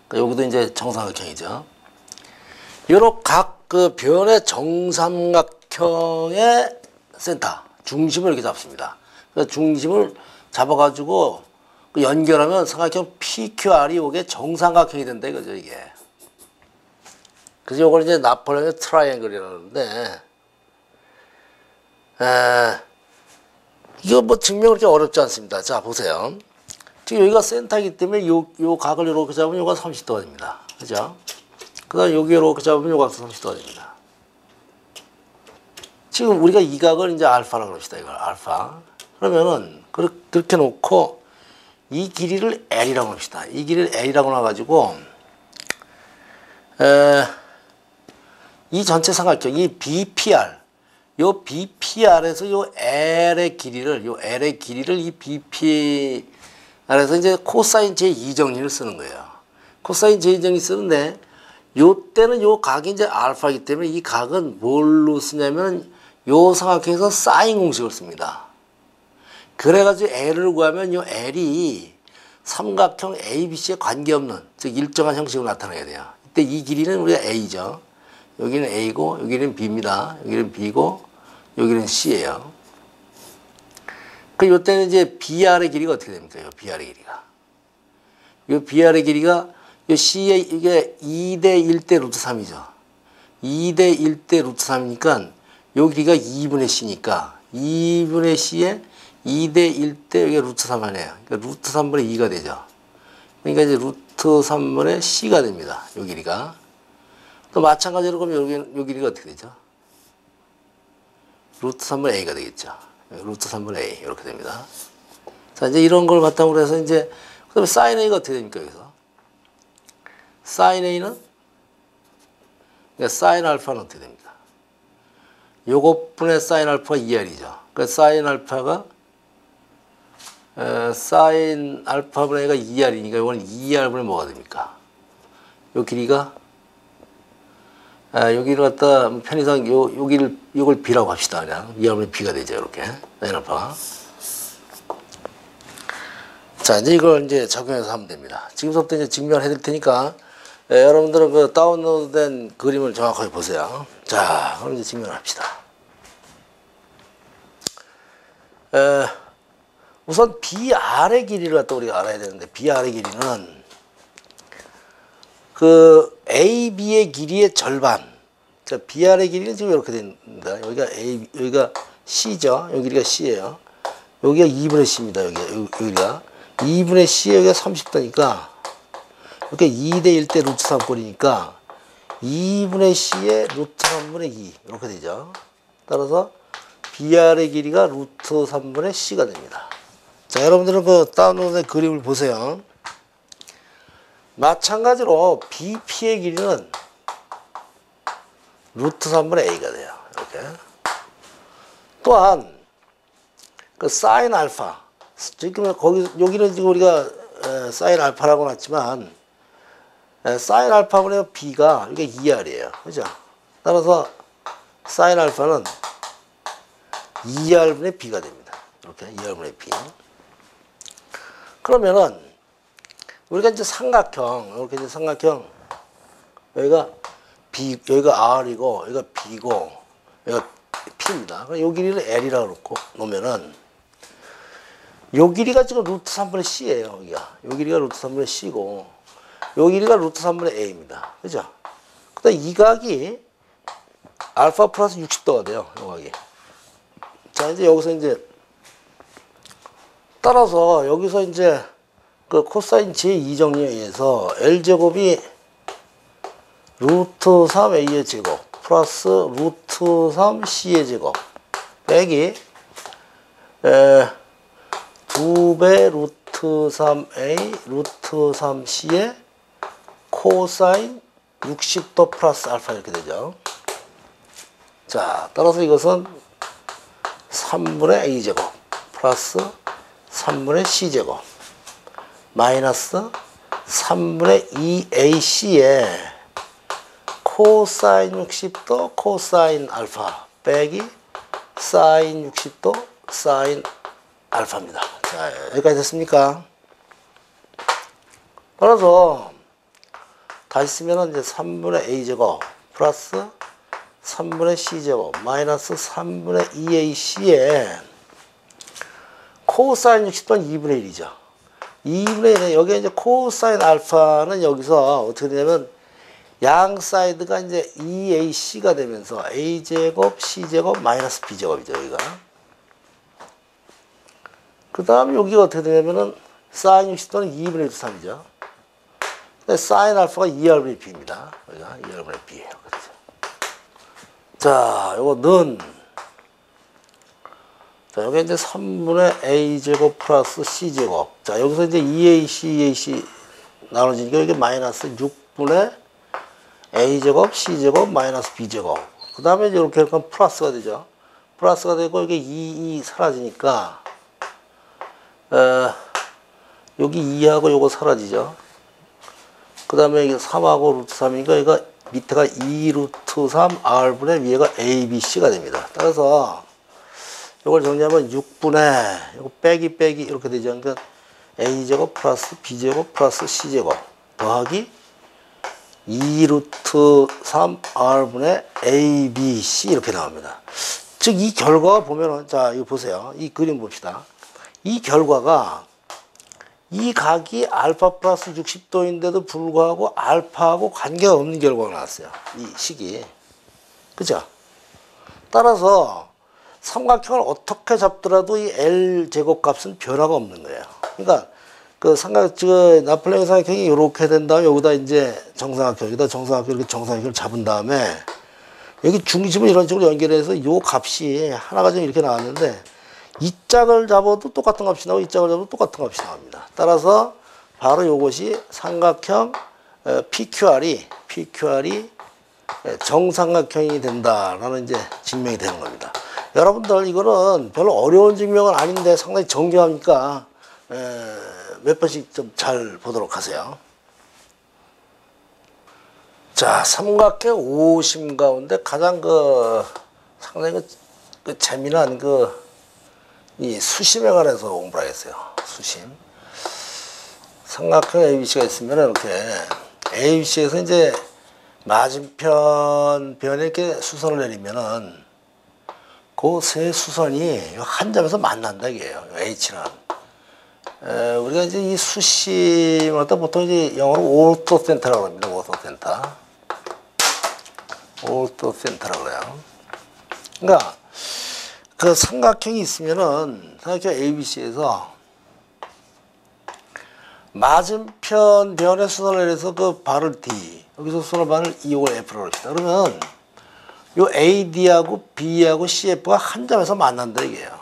그러니까 여기도 이제 정삼각형이죠. 요런 각 그 변의 정삼각형의 센터, 중심을 이렇게 잡습니다. 그래서 중심을 잡아가지고 연결하면 삼각형 PQR이 이게 정삼각형이 된다 이거죠, 이게. 그래서 이걸 이제 나폴레옹의 트라이앵글이라는데, 이거 뭐 증명 그렇게 어렵지 않습니다. 자, 보세요. 지금 여기가 센터이기 때문에 요 각을 이렇게 잡으면 요가 30도가 됩니다. 그죠? 그 다음에 여기 이렇게 잡으면 요 각도 30도가 됩니다. 지금 우리가 이 각을 이제 알파라고 그럽시다. 이걸 알파. 그러면은 그렇게 놓고 이 길이를 L이라고 합시다. 이 길이를 L이라고 놔가지고 이 전체 삼각형, 이 BPR, 요 BPR에서 요 L의 길이를 이 BPR에서 이제 코사인 제2정리를 쓰는 거예요. 코사인 제2정리 쓰는데, 요 때는 요 각이 이제 알파이기 때문에 이 각은 뭘로 쓰냐면, 요 삼각형에서 사인 공식을 씁니다. 그래가지고 L을 구하면 요 L이 삼각형 ABC에 관계없는, 즉 일정한 형식으로 나타나야 돼요. 이때 이 길이는 우리가 A죠. 여기는 A고, 여기는 B입니다. 여기는 B고, 여기는 C예요. 그, 요때는 이제 BR의 길이가 어떻게 됩니까? 요 BR의 길이가. 요 BR의 길이가, 요 C의, 이게 2대 1대 루트 3이죠. 2대 1대 루트 3이니까, 요 길이가 2분의 C니까, 2분의 C에 2대 1대, 여기 루트 3 아니에요. 그러니까 루트 3분의 2가 되죠. 그러니까 이제 루트 3분의 C가 됩니다. 요 길이가. 또 마찬가지로 그럼 요 길이가 어떻게 되죠? 루트 3분의 A가 되겠죠. 루트 3분의 A 이렇게 됩니다. 자, 이제 이런 걸 바탕으로 해서 이제 그다음에 사인 A가 어떻게 됩니까? 여기서 사인 A는, 그러니까 사인 알파는 어떻게 됩니까? 요것분의 사인 알파가 2R이죠. 그러니까 사인 알파가 사인 알파분의 A가 2R이니까 이거는 2R분의 뭐가 됩니까? 요 길이가 여기를 갖다 편의상 요걸 B라고 합시다. 그냥 2R분의 B가 되죠. 이렇게 사인 알파가. 자, 이제 이걸 이제 적용해서 하면 됩니다. 지금부터 이제 증명을 해드릴 테니까 여러분들은 그 다운로드된 그림을 정확하게 보세요. 자, 그럼 이제 증명을 합시다. 우선 BR의 길이를 갖다 우리가 알아야 되는데, BR의 길이는 그 AB의 길이의 절반. 자, BR의 길이는 지금 이렇게 됩니다. 여기가 C죠. 여기 길이가 C예요. 여기가 2분의 C입니다. 여기가 2분의 C에 여기가 30도니까, 이렇게 2대 1대 루트 3꼴이니까 2분의 C에 루트 3분의 2 이렇게 되죠. 따라서 BR의 길이가 루트 3분의 C가 됩니다. 자, 여러분들은 그 다운로드의 그림을 보세요. 마찬가지로 BP의 길이는 루트 3분의 A가 돼요. 이렇게. 또한 그 사인 알파, 지금 여기는 지금 우리가 사인 알파라고 놨지만 사인 알파분의 B가 이게 2R이에요. 그죠? 따라서 사인 알파는 2R분의 B가 됩니다. 이렇게 2R분의 B. 그러면은 우리가 이제 삼각형, 이렇게 이제 삼각형, 여기가 R이고 여기가 B고 여기가 P입니다. 그럼 요 길이를 L이라고 놓고 놓으면은 요 길이가 지금 루트 3분의 C예요. 여기가 요 길이가 루트 3분의 C고 요 길이가 루트 3분의 a입니다. 그죠? 그다음 이 각이 알파 플러스 60도가 돼요. 요 각이. 자, 이제 여기서 이제 따라서 여기서 이제 그 코사인 제2 정리에 의해서 L제곱이 루트 3a의 제곱 플러스 루트 3c의 제곱 빼기 2배 루트 3a 루트 3c의 코사인 60도 플러스 알파 이렇게 되죠. 자, 따라서 이것은 3분의 a제곱 플러스 3분의 c제곱 마이너스 3분의 2ac의 코사인 60도 코사인 알파 빼기 사인 60도 사인 알파입니다. 자, 여기까지 됐습니까? 따라서 다시 쓰면 이제 3분의 a제곱 플러스 3분의 c제곱 마이너스 3분의 2ac의 코사인 60도는 2분의 1이죠. 2분의 1은 여기에 이제 코사인 알파는 여기서 어떻게 되냐면 양 사이드가 이제 2ac가 되면서 a제곱 c제곱 마이너스 b제곱이죠. 여기가. 그 다음에 여기가 어떻게 되냐면은 사인 60도는 2분의 1 3이죠. 근데 사인 알파가 2r분의 b입니다. 여기가 2r분의 b예요. 그렇죠. 자, 요거는 자, 여기 이제 3분의 a제곱 플러스 c제곱. 자, 여기서 이제 2ac 나눠지니까 여기 마이너스 6분의 a제곱 c제곱 마이너스 b제곱. 그 다음에 이렇게 하면 플러스가 되죠. 플러스가 되고 여기 2 사라지니까 여기 2하고 요거 사라지죠. 그 다음에 이게 3하고 루트 3이니까 이거 밑에가 2 루트 3 r분의 위에가 abc가 됩니다. 따라서 이걸 정리하면 6분의 이거 빼기 이렇게 되죠. 그러니까 a제곱 플러스 b제곱 플러스 c제곱 더하기 2 루트 3 r분의 abc 이렇게 나옵니다. 즉 이 결과가 보면은 자 이거 보세요. 이 그림 봅시다. 이 결과가 이 각이 알파 플러스 60도인데도 불구하고 알파하고 관계가 없는 결과가 나왔어요. 이 식이. 그죠? 따라서 삼각형을 어떻게 잡더라도 이 L제곱 값은 변화가 없는 거예요. 그러니까 그 나폴레옹 삼각형이 이렇게 된 다음에 여기다 이제 정삼각형, 여기다 정삼각형 이렇게 정삼각형을 잡은 다음에 여기 중심을 이런 식으로 연결해서 이 값이 하나가 좀 이렇게 나왔는데 이 짝을 잡아도 똑같은 값이 나오고 이 짝을 잡아도 똑같은 값이 나옵니다. 따라서 바로 이것이 삼각형 PQR이 정삼각형이 된다라는 이제 증명이 되는 겁니다. 여러분들 이거는 별로 어려운 증명은 아닌데 상당히 정교하니까 몇 번씩 좀 잘 보도록 하세요. 자, 삼각형 오심 가운데 가장 상당히 재미난 이 수심에 관해서 공부를 하겠어요. 수심. 삼각형 ABC가 있으면 이렇게 ABC에서 이제 맞은편 변에 이렇게 수선을 내리면은 그 세 수선이 한 점에서 만난다 이게요. H는. 우리가 이제 이 수심을 갖다 보통 이제 영어로 오르토센터라고 합니다. 오르토센터라고 그래요. 그러니까 그 삼각형이 있으면은 삼각형 ABC에서 맞은편 변에 수선을 해서 그 발을 D, 여기서 수선을 발을 E하고 F로 합시다. 그러면 요 AD하고 B하고 CF가 한 점에서 만난다 이게요.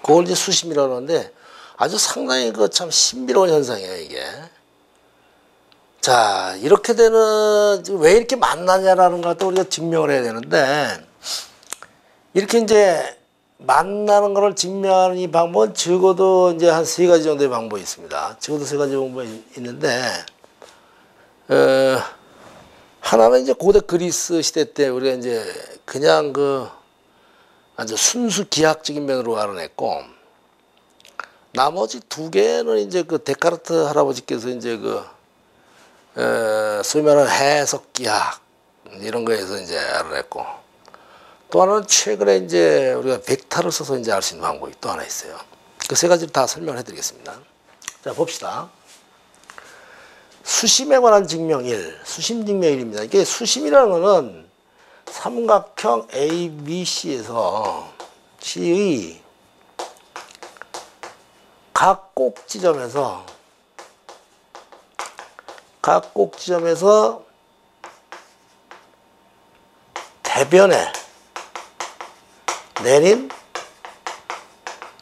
그걸 이제 수심이라고 하는데 아주 상당히 참 신비로운 현상이에요 이게. 자, 이렇게 되는 왜 이렇게 만나냐라는 걸 또 우리가 증명을 해야 되는데 이렇게 이제 만나는 것을 증명하는 이 방법은 적어도 이제 한 3가지 정도의 방법이 있습니다. 적어도 3가지 방법이 있는데 하나는 이제 고대 그리스 시대 때 우리가 이제 그냥 아주 순수 기하학적인 면으로 알아냈고 나머지 2개는 이제 데카르트 할아버지께서 이제 소위 말하는 해석 기하학 이런 거에서 이제 알아냈고 또 하나는 최근에 이제 우리가 벡터를 써서 이제 알 수 있는 방법이 또 하나 있어요. 그 3가지를 다 설명을 해드리겠습니다. 자, 봅시다. 수심에 관한 증명일, 수심 증명일입니다. 이게 수심이라는 거는 삼각형 ABC에서 C의 각 꼭지점에서 대변에 내린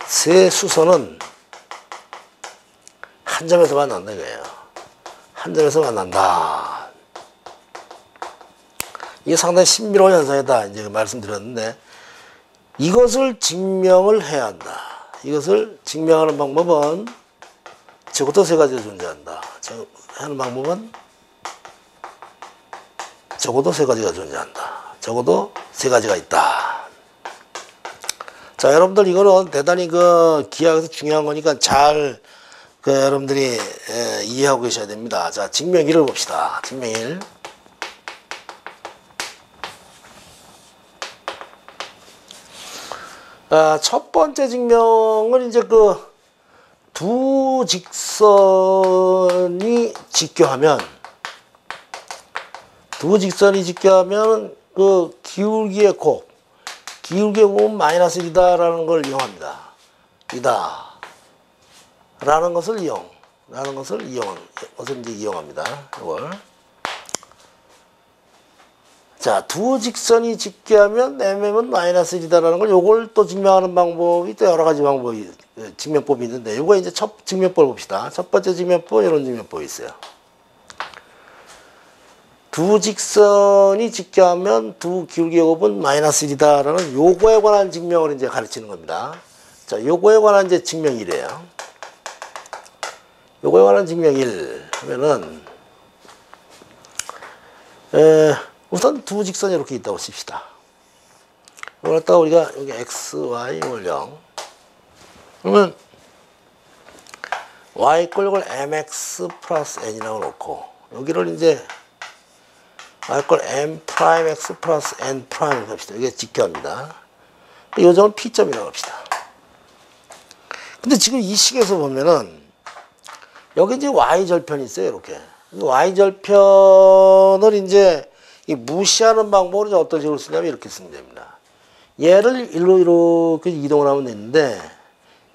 세 수선은 한 점에서 만난다 이거예요. 한 점에서 만난다. 이게 상당히 신비로운 현상이다. 이제 말씀드렸는데, 이것을 증명을 해야 한다. 이것을 증명하는 방법은 적어도 세 가지가 존재한다. 하는 방법은 적어도 세 가지가 존재한다. 적어도 세 가지가 있다. 자, 여러분들 이거는 대단히 기하에서 중요한 거니까 잘 여러분들이 이해하고 계셔야 됩니다. 자, 증명일을 봅시다. 증명일. 첫 번째 증명은 이제 두 직선이 직교하면 기울기의 곱은 마이너스 1이다라는 걸 이용합니다. 라는 것을 이용합니다. 이걸. 자, 두 직선이 직교하면 mm은 마이너스 1이다라는 걸 요걸 또 증명하는 방법이 또 여러 가지 증명법이 있는데, 요거 이제 첫 증명법을 봅시다. 첫 번째 증명법은 이런 증명법이 있어요. 두 직선이 직교하면 두 기울기의 곱은 마이너스 1이다라는 요거에 관한 증명을 이제 가르치는 겁니다. 자, 요거에 관한 이제 증명이래요. 요거에 관한 증명일 하면은, 우선 두 직선이 이렇게 있다고 칩시다. 이걸 갖다가 우리가 여기 x, y, 이걸 0. 그러면 y 꼴 이걸 mx 플러스 n이라고 놓고, 여기를 이제 y 꼴 m 프라임 x 플러스 n 프라임을 합시다. 이게 직교합니다. 이 점은 p점이라고 합시다. 근데 지금 이 식에서 보면은 여기 이제 y절편이 있어요. 이렇게. y절편을 이제 무시하는 방법으로 이제 어떤 식으로 쓰냐면 이렇게 쓰면 됩니다. 얘를 일로 이렇게 이동을 하면 되는데,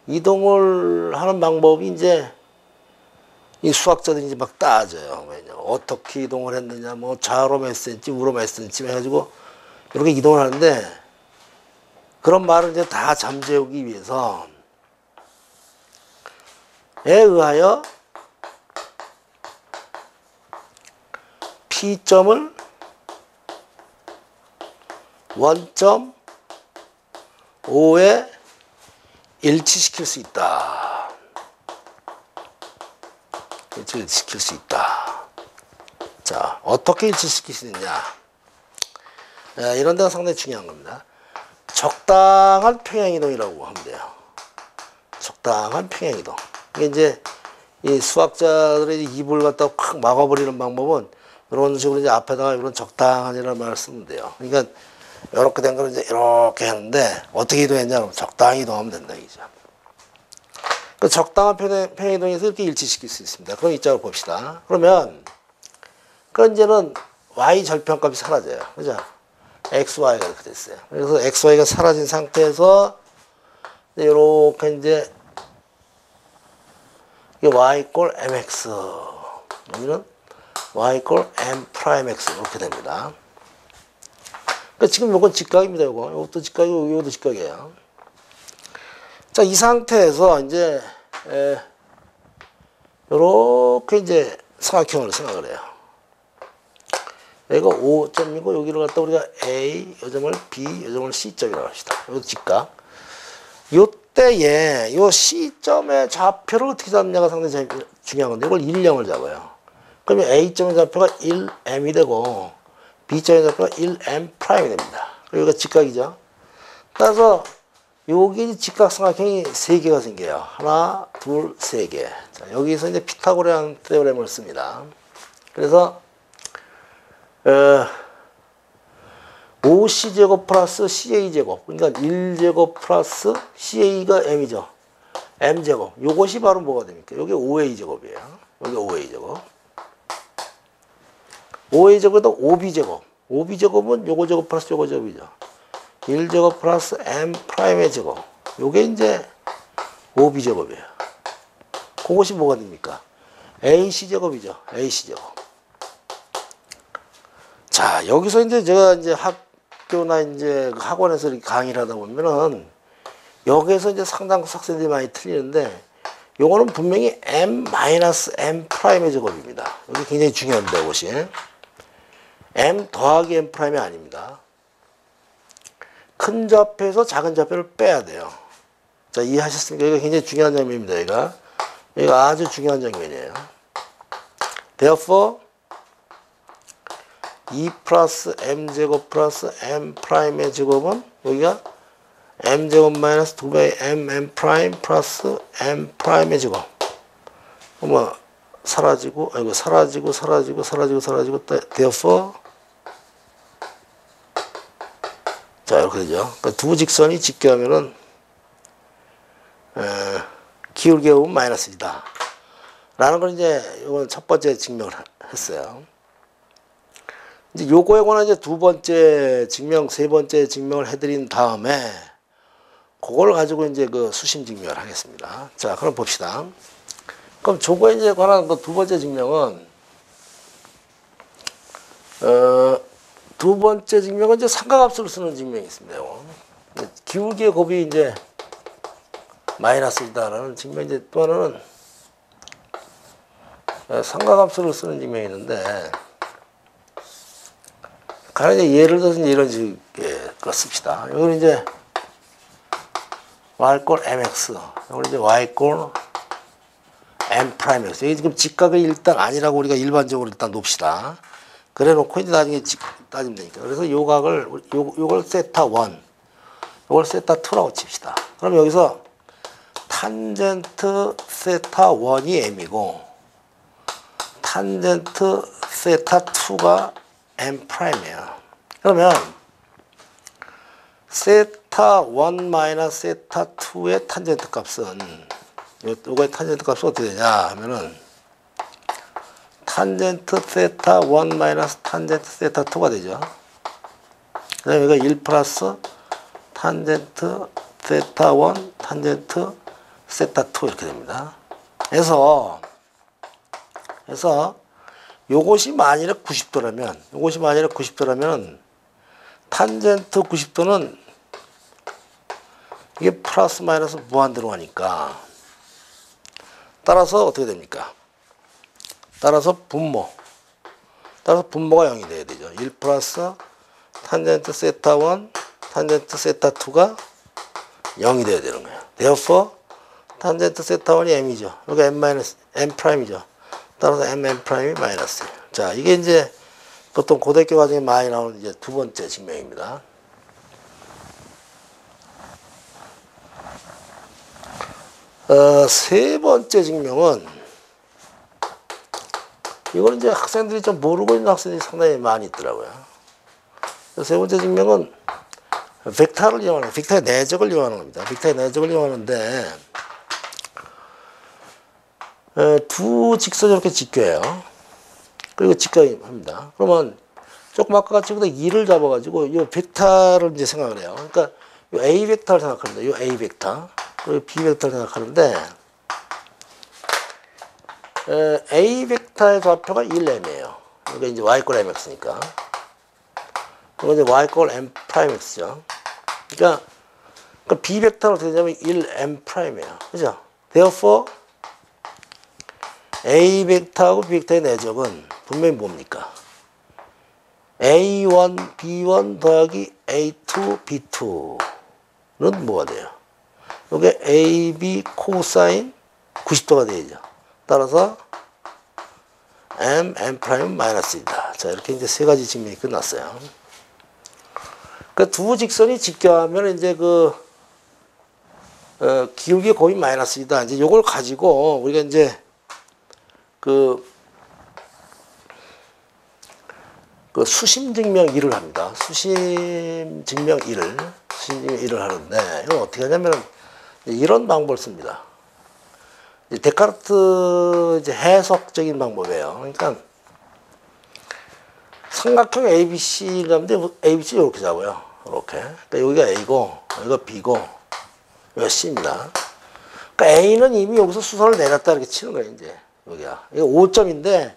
이동을 하는 방법이 이제 이 수학자들이 이제 막 따져요. 어떻게 이동을 했느냐, 뭐 좌로 몇 cm, 우로 몇 cm 해가지고 이렇게 이동을 하는데, 그런 말을 이제 다 잠재우기 위해서 에 의하여 P점을 원점 O에 일치시킬 수 있다. 일치시킬 수 있다. 자, 어떻게 일치시킬 수 있느냐. 이런 데가 상당히 중요한 겁니다. 적당한 평행이동이라고 하면 돼요. 적당한 평행이동. 이게 이제 이 수학자들의 입을 갖다가 확 막아버리는 방법은 이런 식으로 이제 앞에다가 이런 적당한이라는 말을 쓰면 돼요. 그러니까 이렇게 된 걸 이제 이렇게 하는데 어떻게 이동했냐 그러면 적당히 이동하면 된다 이죠. 그 적당한 평행이동에서 이렇게 일치시킬 수 있습니다. 그럼 이 짝을 봅시다. 그러면 그 이제는 y 절편값이 사라져요. 그죠? xy가 이렇게 됐어요. 그래서 xy가 사라진 상태에서 이렇게 이제 이게 y 꼴 mx, 여기는 y 꼴 m 프라임 x 이렇게 됩니다. 그러니까 지금 요건 직각입니다. 요것도 직각이고 요것도 직각이에요. 자, 이 상태에서 이제 요렇게 이제 삼각형을 생각을 해요. 여기가 O점이고 여기를 갖다 우리가 A, 요 점을 B, 요 점을 C점이라고 합시다. 이것도 직각. 요때에 요 C점의 좌표를 어떻게 잡느냐가 상당히 중요한 건데, 이걸 1,0을 잡아요. 그러면 A점의 좌표가 1m이 되고 B점의 좌표가 1m 프라임이 됩니다. 여기가 직각이죠. 따라서 여기 직각삼각형이 3개가 생겨요. 하나, 둘, 3개. 자, 여기서 이제 피타고라는 테오렘을 씁니다. 그래서 5c제곱 플러스 ca제곱, 그러니까 1제곱 플러스 ca가 m이죠. m제곱. 요것이 바로 뭐가 됩니까? 여기 5a제곱이에요. 여기 5a제곱. 5a 제곱에다 5b 제곱. 5b 제곱은 요거 제곱 플러스 요거 제곱이죠. 1 제곱 플러스 m 프라임의 제곱. 요게 이제 5b 제곱이에요. 그것이 뭐가 됩니까? ac 제곱이죠. ac 제곱. 자, 여기서 이제 제가 이제 학교나 이제 학원에서 이렇게 강의를 하다 보면은 여기에서 이제 상당수 학생들이 많이 틀리는데 요거는 분명히 m-m 프라임의 제곱입니다. 여기 굉장히 중요합니다. 이것이. m 더하기 m 프라임이 아닙니다. 큰 좌표에서 작은 좌표를 빼야 돼요. 자, 이해하셨습니까? 이거 굉장히 중요한 장면입니다. 여기가 아주 중요한 장면이에요. Therefore, 2 플러스 m제곱 플러스 m 프라임의 제곱은 여기가 m제곱 마이너스 2배 m 프라임 플러스 m 프라임의 제곱. 뭐 사라지고 therefore 자, 이렇게 되죠. 그러니까 두 직선이 직교하면은 기울기 오면 마이너스이다 라는 걸 이제 이건 첫 번째 증명을 했어요. 이제 요거에 관한 이제 두 번째 증명, 세 번째 증명을 해드린 다음에 그걸 가지고 이제 그 수심 증명을 하겠습니다. 자, 그럼 봅시다. 그럼 저거에 이제 관한 그 두 번째 증명은 두 번째 증명은 이제 삼각함수를 쓰는 증명이 있습니다. 기울기의 곱이 이제 마이너스이다라는 증명. 이제 또 하나는 삼각함수를 쓰는 증명이 있는데, 가령 이제 예를 들어서 이제 이런 식의 씁시다. 이건 이제 y꼴 mx, 이건 이제 y꼴 m 프라임 x. 여기 지금 직각이 일단 아니라고 우리가 일반적으로 일단 놓읍시다. 그래 놓고 이제 나중에 따지면 되니까. 그래서 요 각을, 요걸 세타 1, 요걸 세타 2라고 칩시다. 그럼 여기서 탄젠트 세타 1이 m이고, 탄젠트 세타 2가 m 프라임이에요. 그러면 세타 1 마이너스 세타 2의 탄젠트 값은, 요거의 탄젠트 값은 어떻게 되냐 하면은 탄젠트 세타 1 마이너스 탄젠트 세타 2가 되죠. 그 다음에 여기가 1 플러스 탄젠트 세타 1 탄젠트 세타 2 이렇게 됩니다. 그래서 요것이 만일에 90도라면 탄젠트 90도는 이게 플러스 마이너스 무한대로 가니까 따라서 어떻게 됩니까? 따라서 분모가 0이 돼야 되죠. 1 플러스 탄젠트 세타 1 탄젠트 세타 2가 0이 돼야 되는 거예요. therefore 탄젠트 세타 1이 m이죠. 여기 m 프라임이죠. 따라서 m 프라임이 마이너스예요. 자, 이게 이제 보통 고등학교 과정에 많이 나오는 이제 두 번째 증명입니다. 세 번째 증명은, 이거는 이제 학생들이 좀 모르고 있는 학생들이 상당히 많이 있더라고요. 세 번째 증명은 벡터의 내적을 이용하는 겁니다. 벡터의 내적을 이용하는데, 두 직선이 이렇게 직교해요. 그리고 직각합니다. 그러면 조금 아까 같이 2를 잡아가지고 이 벡터를 이제 생각을 해요. 그러니까 이 A 벡터를 생각합니다. 이 A 벡터. 그리고 B 벡터를 생각하는데, A 벡터의 좌표가 1m이에요. 이게 이제 y꼴 mx니까. 그리고 이제 y꼴 m 프라임 x죠. 그러니까 B 벡터는 어떻게 되냐면 1m 프라임이에요. 그죠? therefore A 벡터하고 B 벡터의 내적은 분명히 뭡니까? A1, B1 더하기 A2, B2는 뭐가 돼요? 이게 AB 코사인 90도가 되죠. 따라서 M 프라임 마이너스이다. 자, 이렇게 이제 세 가지 증명이 끝났어요. 그 두 직선이 직교하면 이제 기울기 곱이 마이너스이다. 이제 요걸 가지고 우리가 이제 그 수심 증명 1을 합니다. 수심 증명 1을 하는데, 이건 어떻게 하냐면 이런 방법을 씁니다. 데카르트 이제 해석적인 방법이에요. 그러니까 삼각형 ABC를 하면 ABC 이렇게 잡아요. 이렇게. 그러니까 여기가 A고, 여기가 B고, 여기가 C입니다. 그러니까 A는 이미 여기서 수선을 내렸다 이렇게 치는 거예요, 이제. 여기야. 이거 5점인데,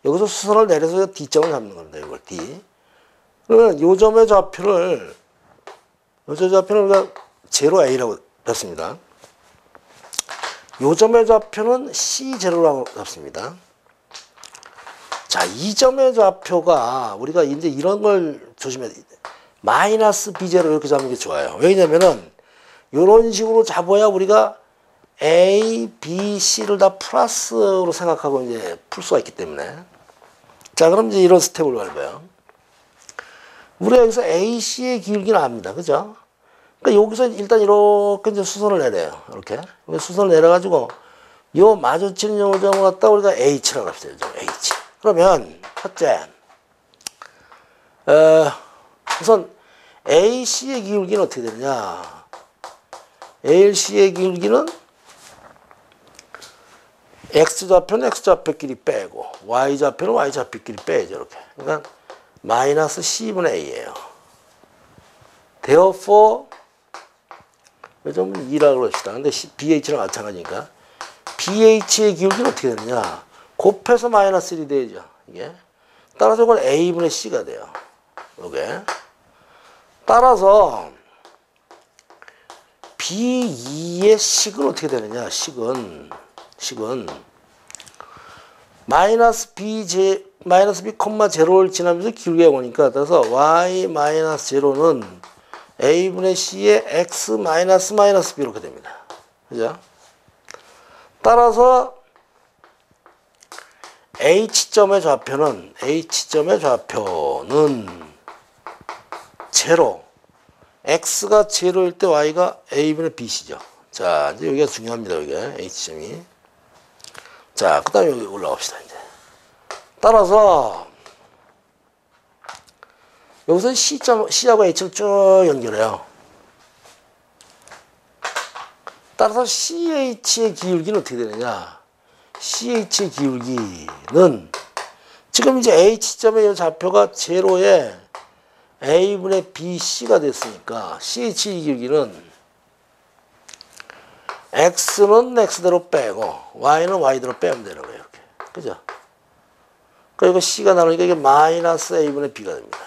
여기서 수선을 내려서 D점을 잡는 겁니다, 이걸 D. 그러면 요 점의 좌표를, 우리가 0A라고 했습니다. 요 점의 좌표는 C0라고 잡습니다. 자, 이 점의 좌표가 우리가 이제 이런 걸 조심해야 돼. 마이너스 B0 이렇게 잡는 게 좋아요. 왜냐면은 이런 식으로 잡아야 우리가 A, B, C를 다 플러스로 생각하고 이제 풀 수가 있기 때문에. 자, 그럼 이제 이런 스텝을 밟아요. 우리가 여기서 A, C의 기울기는 압니다. 그죠? 그러니까 여기서 일단 이렇게 이제 수선을 내려요. 이렇게. 수선을 내려가지고 요 마주치는 요점을 갖다 우리가 H라고 합시다. 요점 H. 그러면 첫째, 우선 AC의 기울기는 어떻게 되느냐? AC의 기울기는 X좌표는 X좌표끼리 빼고 Y좌표는 Y좌표끼리 빼야죠. 이렇게. 그러니까 마이너스 C분의 A예요. therefore 좀 2라고 합시다. 근데 BH랑 마찬가지니까 BH의 기울기는 어떻게 되느냐? 곱해서 마이너스 1이 되죠. 이게. 따라서 이건 A분의 C가 돼요. 요게. 따라서 B2의 식은 어떻게 되느냐? 식은 마이너스 B, 콤마 제로를 지나면서 기울기가 오니까 따라서 Y 마이너스 제로는 A분의 C의 X 마이너스 B 이렇게 됩니다. 그죠? 따라서 H점의 좌표는 제로. X가 제로일 때 Y가 A분의 BC죠. 자, 이제 여기가 중요합니다. 여기가 H점이. 자, 그 다음에 여기 올라갑시다. 이제. 따라서 여기서 C하고 H를 쭉 연결해요. 따라서 CH의 기울기는 어떻게 되느냐? CH의 기울기는 지금 이제 H점의 좌표가 제로에 A분의 BC가 됐으니까 CH의 기울기는 X는 X대로 빼고 Y는 Y대로 빼면 되는 거예요. 이렇게. 그죠? 그리고 C가 나오니까 이게 마이너스 A분의 B가 됩니다.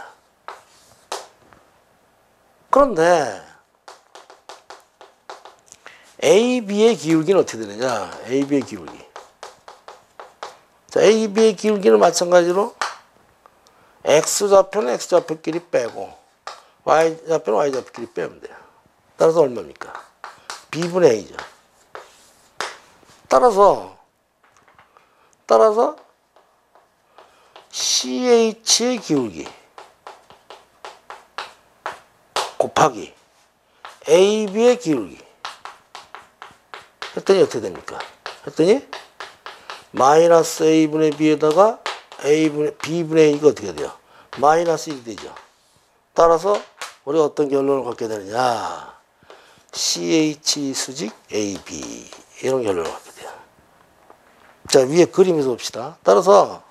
그런데 AB의 기울기는 어떻게 되느냐? AB의 기울기. 자, AB의 기울기는 마찬가지로 X좌표는 X좌표끼리 빼고 Y좌표는 Y좌표끼리 빼면 돼요. 따라서 얼마입니까? B분의 A죠. 따라서 CH의 기울기 곱하기 AB의 기울기 했더니 어떻게 됩니까? 했더니 마이너스 A분의 B에다가 B분의 A가 어떻게 돼요? 마이너스 1이 되죠. 따라서 우리가 어떤 결론을 갖게 되느냐? CH 수직 AB 이런 결론을 갖게 돼요. 자, 위에 그림에서 봅시다. 따라서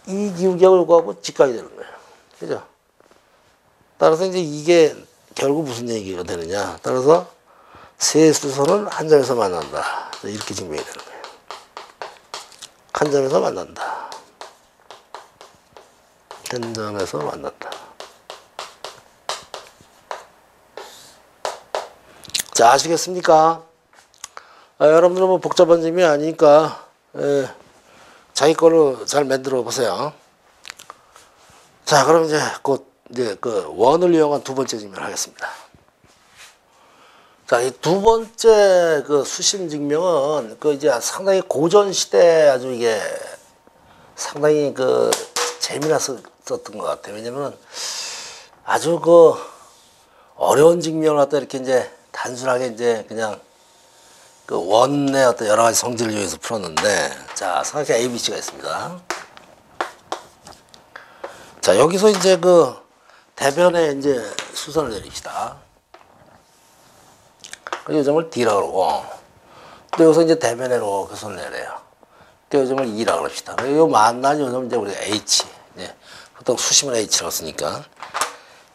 이 기울기하고 이거하고 직각이 되는 거예요. 그죠? 따라서 이제 이게 결국 무슨 얘기가 되느냐? 따라서 세 수선은 한 점에서 만난다. 이렇게 증명이 되는 거예요. 한 점에서 만난다. 한 점에서 만난다. 자, 아시겠습니까? 여러분들은 뭐 복잡한 점이 아니니까 자기 걸로 잘 만들어 보세요. 자, 그럼 이제 곧 이제 그 원을 이용한 두 번째 증명을 하겠습니다. 자, 이 두 번째 그 수심 증명은 그 이제 상당히 고전 시대 아주 이게 상당히 그 재미나서 썼던 것 같아요. 왜냐면 아주 그 어려운 증명을 갖다 이렇게 이제 단순하게 이제 그냥 그 원의 어떤 여러 가지 성질을 이용해서 풀었는데, 자, 삼각형 ABC가 있습니다. 자, 여기서 이제 그 대변에 이제 수선을 내립시다. 이 점을 D라고 그러고, 또 여기서 이제 대변에 이렇게 선을 내려요. 또 이 점을 E라고 합시다. 이 만난 요 점을 이제 우리가 H, 또 수심을 h라고 쓰니까.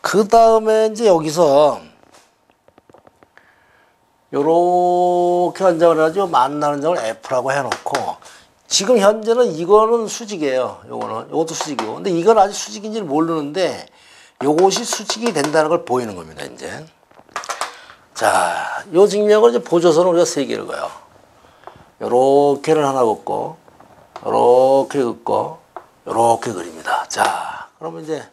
그 다음에 이제 여기서 요렇게 한장을 해가지고 만나는 점을 f라고 해놓고, 지금 현재는 이거는 수직이에요. 요것도 수직이고. 근데 이건 아직 수직인지를 모르는데 요것이 수직이 된다는 걸 보이는 겁니다, 이제. 자, 요 증명을 이제 보조선을 우리가 3개를 그어요. 요렇게를 하나 긋고, 요렇게 긋고, 요렇게 그립니다. 자, 그러면 이제,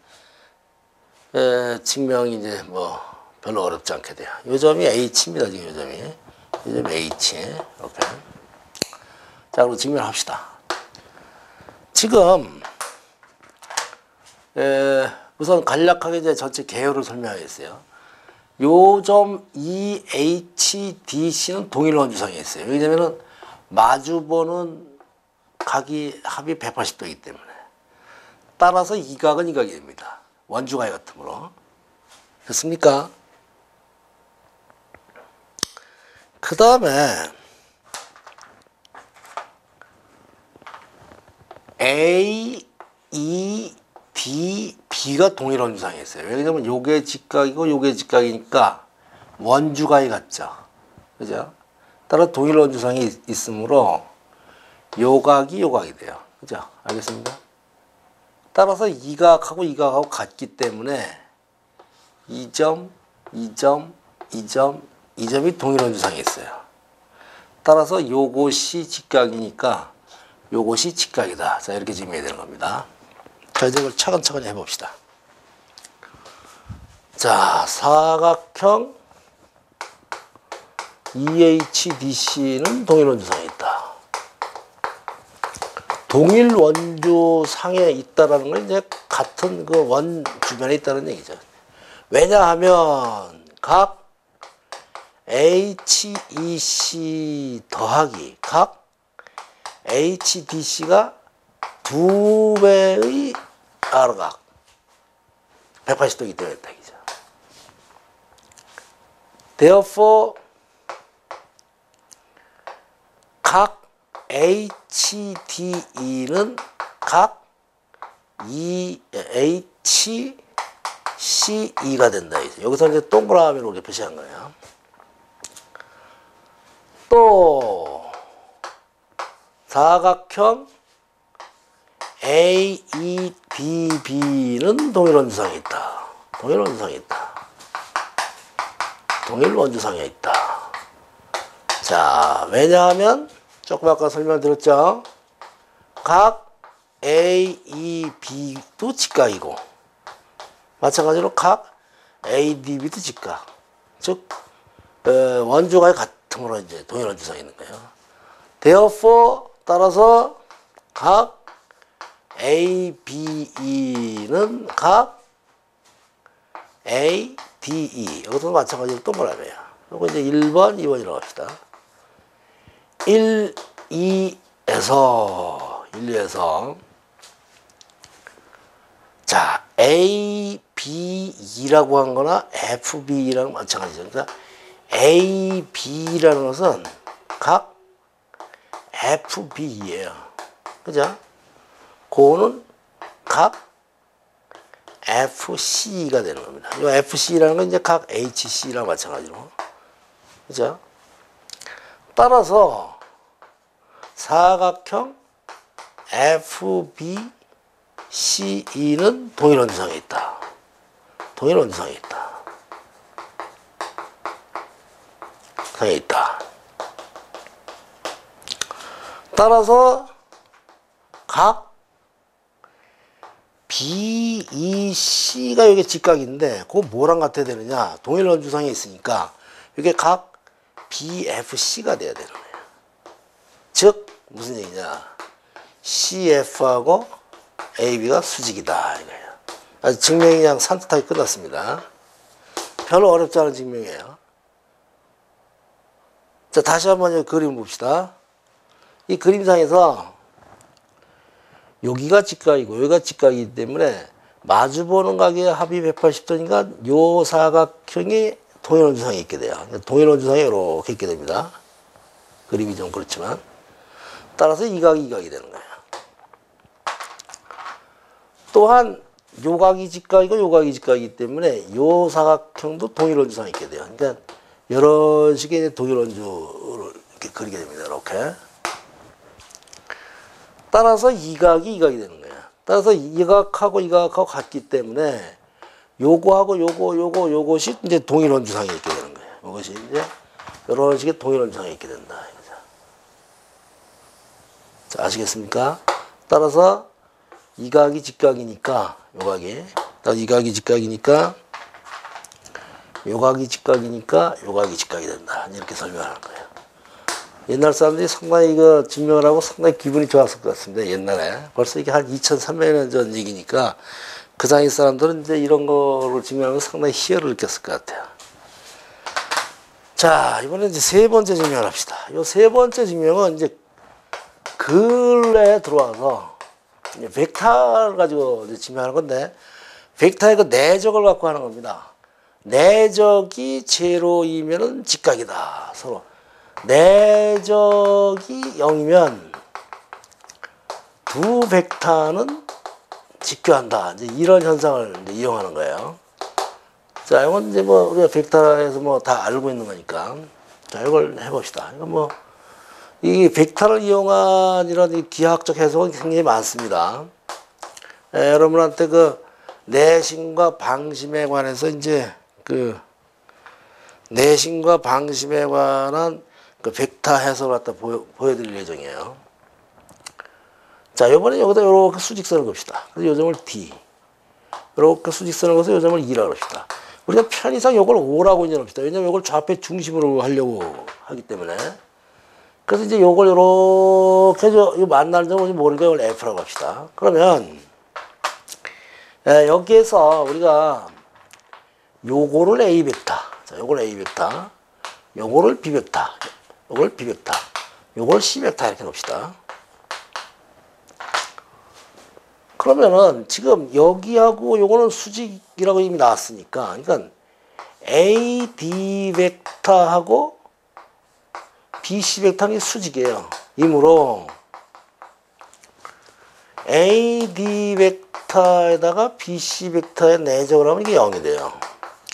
증명이 이제 뭐, 별로 어렵지 않게 돼요. 요 점이 H입니다, 지금 요 점이. 요 점이 H. 이렇게. 자, 그럼 증명합시다. 지금, 우선 간략하게 이제 전체 개요를 설명하겠어요. 요 점 EHDC는 동일 원주상에 있어요. 왜냐면은 마주보는 각이 합이 180도이기 때문에. 따라서 이 각은 이 각이 됩니다. 원주각이 같으므로. 됐습니까? 그 다음에 A, E, D, B가 동일 원주상에 있어요. 왜냐면 요게 직각이고 요게 직각이니까 원주각이 같죠. 그죠? 따라 동일 원주상에 있으므로 요 각이 요 각이 돼요. 그죠? 알겠습니다? 따라서 이 각하고 이 각하고 같기 때문에 이 점, 이 점, 이 점, 이 점이 동일 원주상에 있어요. 따라서 요것이 직각이니까 요것이 직각이다. 자, 이렇게 증명해야 되는 겁니다. 자, 이제 이걸 차근차근히 해봅시다. 자, 사각형 EHDC는 동일 원주상에 있다. 동일 원주상에 있다라는 건 이제 같은 그 원 주변에 있다는 얘기죠. 왜냐하면 각 HEC 더하기 각 HDC가 2배의 아르각 180도이기 때문에 얘기죠. Therefore 각 HDE는 각 HCE가 된다. 여기서 이제 동그라미로 이렇게 표시한 거예요. 또 사각형 AEDB는 동일 원주상에 있다. 동일 원주상에 있다. 동일 원주상에 있다. 자, 왜냐하면 조금 아까 설명드렸죠. 각 AEB도 직각이고 마찬가지로 각 ADB도 직각. 즉 원주각이 같으므로 이제 동일 원주상에 있는 거예요. Therefore 따라서 각 ABE는 각 ADE 이것도 마찬가지로 동그라미예요. 그리고 이제 1번, 2번이라고 합시다. 1, 2에서 자 ABE라고 한 거나 FBE랑 마찬가지죠. 그러니까 AB라는 것은 각 FB예요. 그죠? 그거는 각 FC가 되는 겁니다. 이 FC라는 건 이제 각 HC랑 마찬가지로. 그죠? 따라서 사각형 FBCE는 동일 원주상에 있다. 동일 원주상에 있다. 상에 있다. 따라서 각 BEC가 여기 직각인데 그거 뭐랑 같아야 되느냐? 동일 원주상에 있으니까 이게 각 BFC가 돼야 되는 거예요. 즉 무슨 얘기냐? CF하고 AB가 수직이다 이거예요. 아주 증명이 그냥 산뜻하게 끝났습니다. 별로 어렵지 않은 증명이에요. 자, 다시 한번 그림 봅시다. 이 그림상에서 여기가 직각이고 여기가 직각이기 때문에 마주보는 각의 합이 180도니까 요 사각형이 동일 원주상에 있게 돼요. 동일 원주상에 이렇게 있게 됩니다. 그림이 좀 그렇지만 따라서 이 각이 이 각이 되는 거예요. 또한 요각이 직각이고 요각이 직각이기 때문에 요 사각형도 동일원주상이 있게 돼요. 그러니까 이런 식의 동일원주를 이렇게 그리게 됩니다. 이렇게. 따라서 이각이 이각이 되는 거예요. 따라서 이각하고 이각하고 같기 때문에 요거하고 요것이 이제 동일원주상이 있게 되는 거예요. 이것이 이제 이런 식의 동일원주상이 있게 된다. 자, 아시겠습니까? 따라서 이각이 직각이니까 요각이 직각이니까 요각이 직각이니까 요각이 직각이 된다. 이렇게 설명하는 거예요. 옛날 사람들이 상당히 이거 증명을 하고 상당히 기분이 좋았을 것 같습니다. 옛날에. 벌써 이게 한 2300년 전 얘기니까 그 당시 사람들은 이제 이런 거를 증명하면 상당히 희열을 느꼈을 것 같아요. 자, 이번에 이제 세 번째 증명을 합시다. 이 세 번째 증명은 이제 근래에 들어와서 벡터를 가지고 이제 증명하는 건데, 벡터의 그 내적을 갖고 하는 겁니다. 내적이 제로이면은 직각이다. 서로. 내적이 0이면 두 벡터는 직교한다. 이제 이런 현상을 이제 이용하는 거예요. 자, 이건 이제 뭐 우리가 벡터에서 뭐 다 알고 있는 거니까. 자, 이걸 해봅시다. 이건 뭐 이 벡터를 이용한 이런 이 기하학적 해석은 굉장히 많습니다. 여러분한테 그 내심과 방심에 관해서 이제 그 내심과 방심에 관한 그 벡터 해석을 갖다 보여드릴 예정이에요. 자, 이번에 여기다 이렇게 수직선을 그읍시다. 그래서 요점을 D. 이렇게 수직선을 그어서 요점을 E라고 합시다. 우리가 편의상 이걸 O라고 인정합시다. 왜냐면 이걸 좌표 중심으로 하려고 하기 때문에. 그래서 이제 요걸 이렇게 요 만나는 점을 모르니까 이걸 F라고 합시다. 그러면 여기에서 우리가 요거를 A 벡터, 자, 요걸 A 벡터, 요거를 B 벡터, 요걸 B 벡터, 요걸 C 벡터 이렇게 놓읍시다. 그러면은 지금 여기하고 요거는 수직이라고 이미 나왔으니까, 그러니까 AD 벡터하고 BC 벡터는 수직이에요. 이므로 AD 벡터에다가 BC 벡터의 내적을 하면 이게 0이 돼요.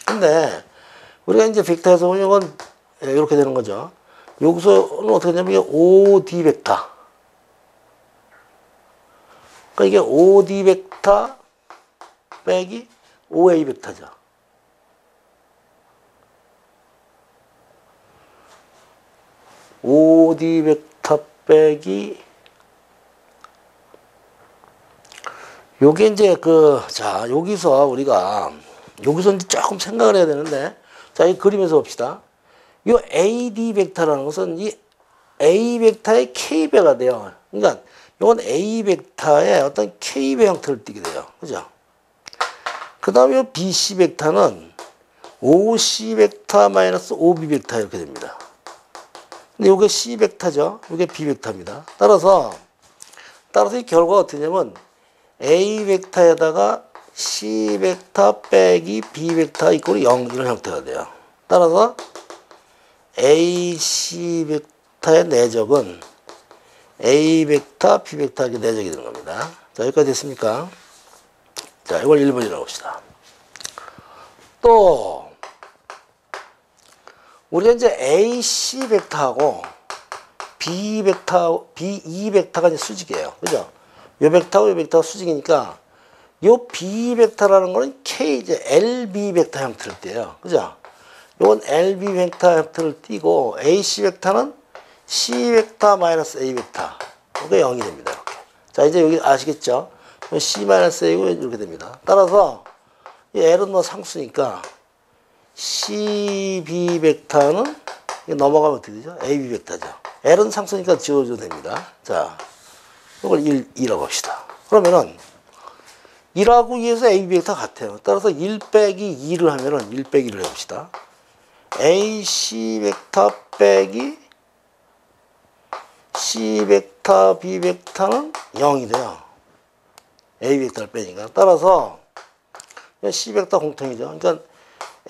근데 우리가 이제 벡터에서 보면 이건 이렇게 되는 거죠. 여기서는 어떻게 되냐면 이게 OD 벡터. 그러니까 이게 OD 벡터 빼기 OA 벡터죠. OD 벡터 빼기 요게 이제 자, 여기서 우리가 여기서 이제 조금 생각을 해야 되는데, 자, 이 그림에서 봅시다. 요 AD 벡터라는 것은 이 A 벡터의 K배가 돼요. 그러니까 이건 A 벡터의 어떤 K배 형태를 띠게 돼요. 그죠? 그 다음에 요 BC 벡터는 OC 벡터 마이너스 OB 벡터 이렇게 됩니다. 근데 요게 C 벡터죠. 요게 B 벡터입니다. 따라서 이 결과가 어떻게 되냐면 A 벡터에다가 C 벡터 빼기 B 벡터 이꼴이 0 이런 형태가 돼요. 따라서 AC 벡터의 내적은 A 벡터, B 벡터 이렇게 내적이 되는 겁니다. 자, 여기까지 됐습니까? 자, 이걸 1번이라고 합시다. 또 우리가 이제 AC 벡터하고 B E 벡터가 이제 수직이에요. 그죠? 요 벡터하고 요 벡터가 수직이니까 요 B 벡터라는 거는 K 이제 LB 벡터 형태를 띠요. 그죠? 요건 LB 벡터 형태를 띠고 AC 벡터는 C 벡터 마이너스 A 벡터. 이게 0이 됩니다. 이렇게. 자, 이제 여기 아시겠죠? C 마이너스 A고 이렇게 됩니다. 따라서 이 L은 뭐 상수니까 CB 벡터는 넘어가면 어떻게 되죠? AB 벡터죠. L은 상수니까 지워줘도 됩니다. 자, 이걸 2라고 합시다. 그러면은 1하고 2에서 AB 벡터 같아요. 따라서 1 빼기 2를 하면은 1 빼기 2를 해봅시다. AC 벡터 빼기 C 벡터 B 벡터는 0이 돼요. A 벡터를 빼니까. 따라서 C 벡터 공통이죠. 그러니까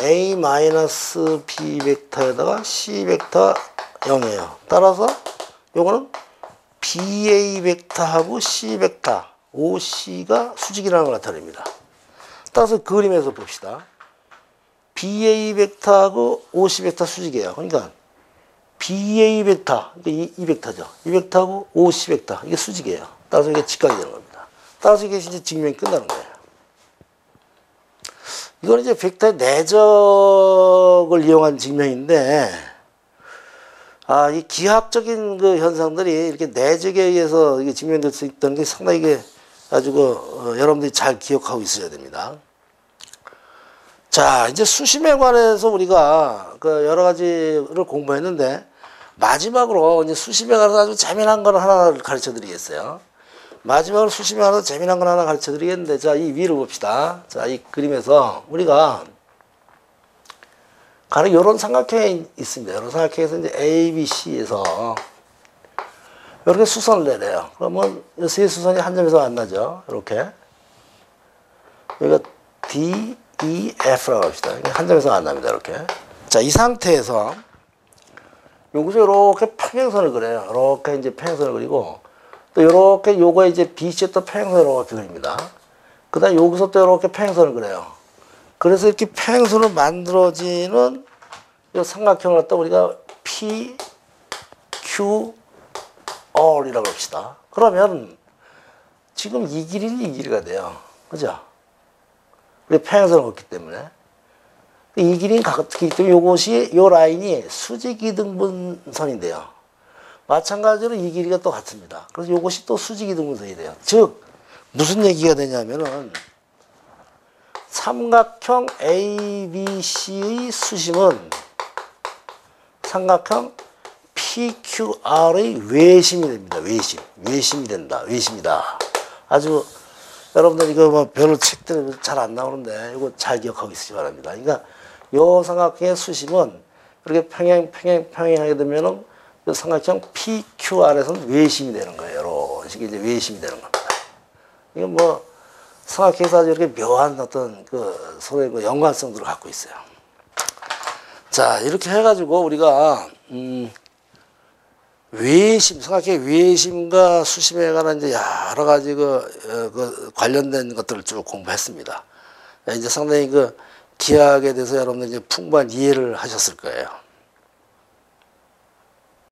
A 마이너스 B 벡터에다가 C 벡터 0이에요. 따라서 요거는 BA 벡터하고 C 벡터 OC가 수직이라는 걸 나타냅니다. 따라서 그림에서 봅시다. BA 벡터하고 OC 벡터 수직이에요. 그러니까 BA 벡터, 이 벡터죠. 이 벡터하고 OC 벡터, 이게 수직이에요. 따라서 이게 직각이 되는 겁니다. 따라서 이게 이제 직면이 끝나는 거예요. 이건 이제 벡터의 내적을 이용한 직면인데, 이 기하학적인 그 현상들이 이렇게 내적에 의해서 이게 직면될 수 있다는 게 상당히 이게 아주 여러분들이 잘 기억하고 있어야 됩니다. 자, 이제 수심에 관해서 우리가 그 여러 가지를 공부했는데, 마지막으로 이제 수심에 관해서 아주 재미난 걸 하나 가르쳐 드리겠어요. 마지막으로 수심에 관해서 재미난 걸 하나 가르쳐 드리겠는데, 자, 이 위를 봅시다. 자, 이 그림에서 우리가 가령 이런 삼각형이 있습니다. 이런 삼각형에서 이제 A, B, C에서 이렇게 수선을 내려요. 그러면 이 세 수선이 한 점에서 만나죠. 이렇게. 여기가 D, E, F라고 합시다. 한 점에서 만납니다. 이렇게. 자, 이 상태에서 여기서 이렇게 평행선을 그려요. 이렇게 이제 평행선을 그리고 또 이렇게 요거에 이제 BC에 또 평행선을 이렇게 그립니다. 그 다음에 여기서 또 이렇게 평행선을 그려요. 그래서 이렇게 평행선으로 만들어지는 이 삼각형을 갖다 우리가 P, Q, R이라고 합시다. 그러면 지금 이 길이는 이 길이가 돼요. 그죠? 우리 평행선을 걷기 때문에. 이 길이는 같기 때문에 이것이, 이 라인이 수직이등분선인데요. 마찬가지로 이 길이가 또 같습니다. 그래서 이것이 또 수직이등분선이 돼요. 즉, 무슨 얘기가 되냐면은, 삼각형 ABC의 수심은 삼각형 PQR의 외심이 됩니다. 외심이 된다. 외심이다. 아주 여러분들 이거 뭐 별로 책들 잘 안 나오는데 이거 잘 기억하고 있으시기 바랍니다. 그러니까 요 삼각형의 수심은 이렇게 평행하게 되면은 그 삼각형 PQR에서는 외심이 되는 거예요. 이런 식의 이제 외심이 되는 겁니다. 이건 뭐 삼각형에서 아주 이렇게 묘한 어떤 그 서로의 그 연관성들을 갖고 있어요. 자, 이렇게 해가지고 우리가 외심, 삼각형의 외심과 수심에 관한 이제 여러 가지 그 관련된 것들을 쭉 공부했습니다. 이제 상당히 그 기하학에 대해서 여러분들 이제 풍부한 이해를 하셨을 거예요.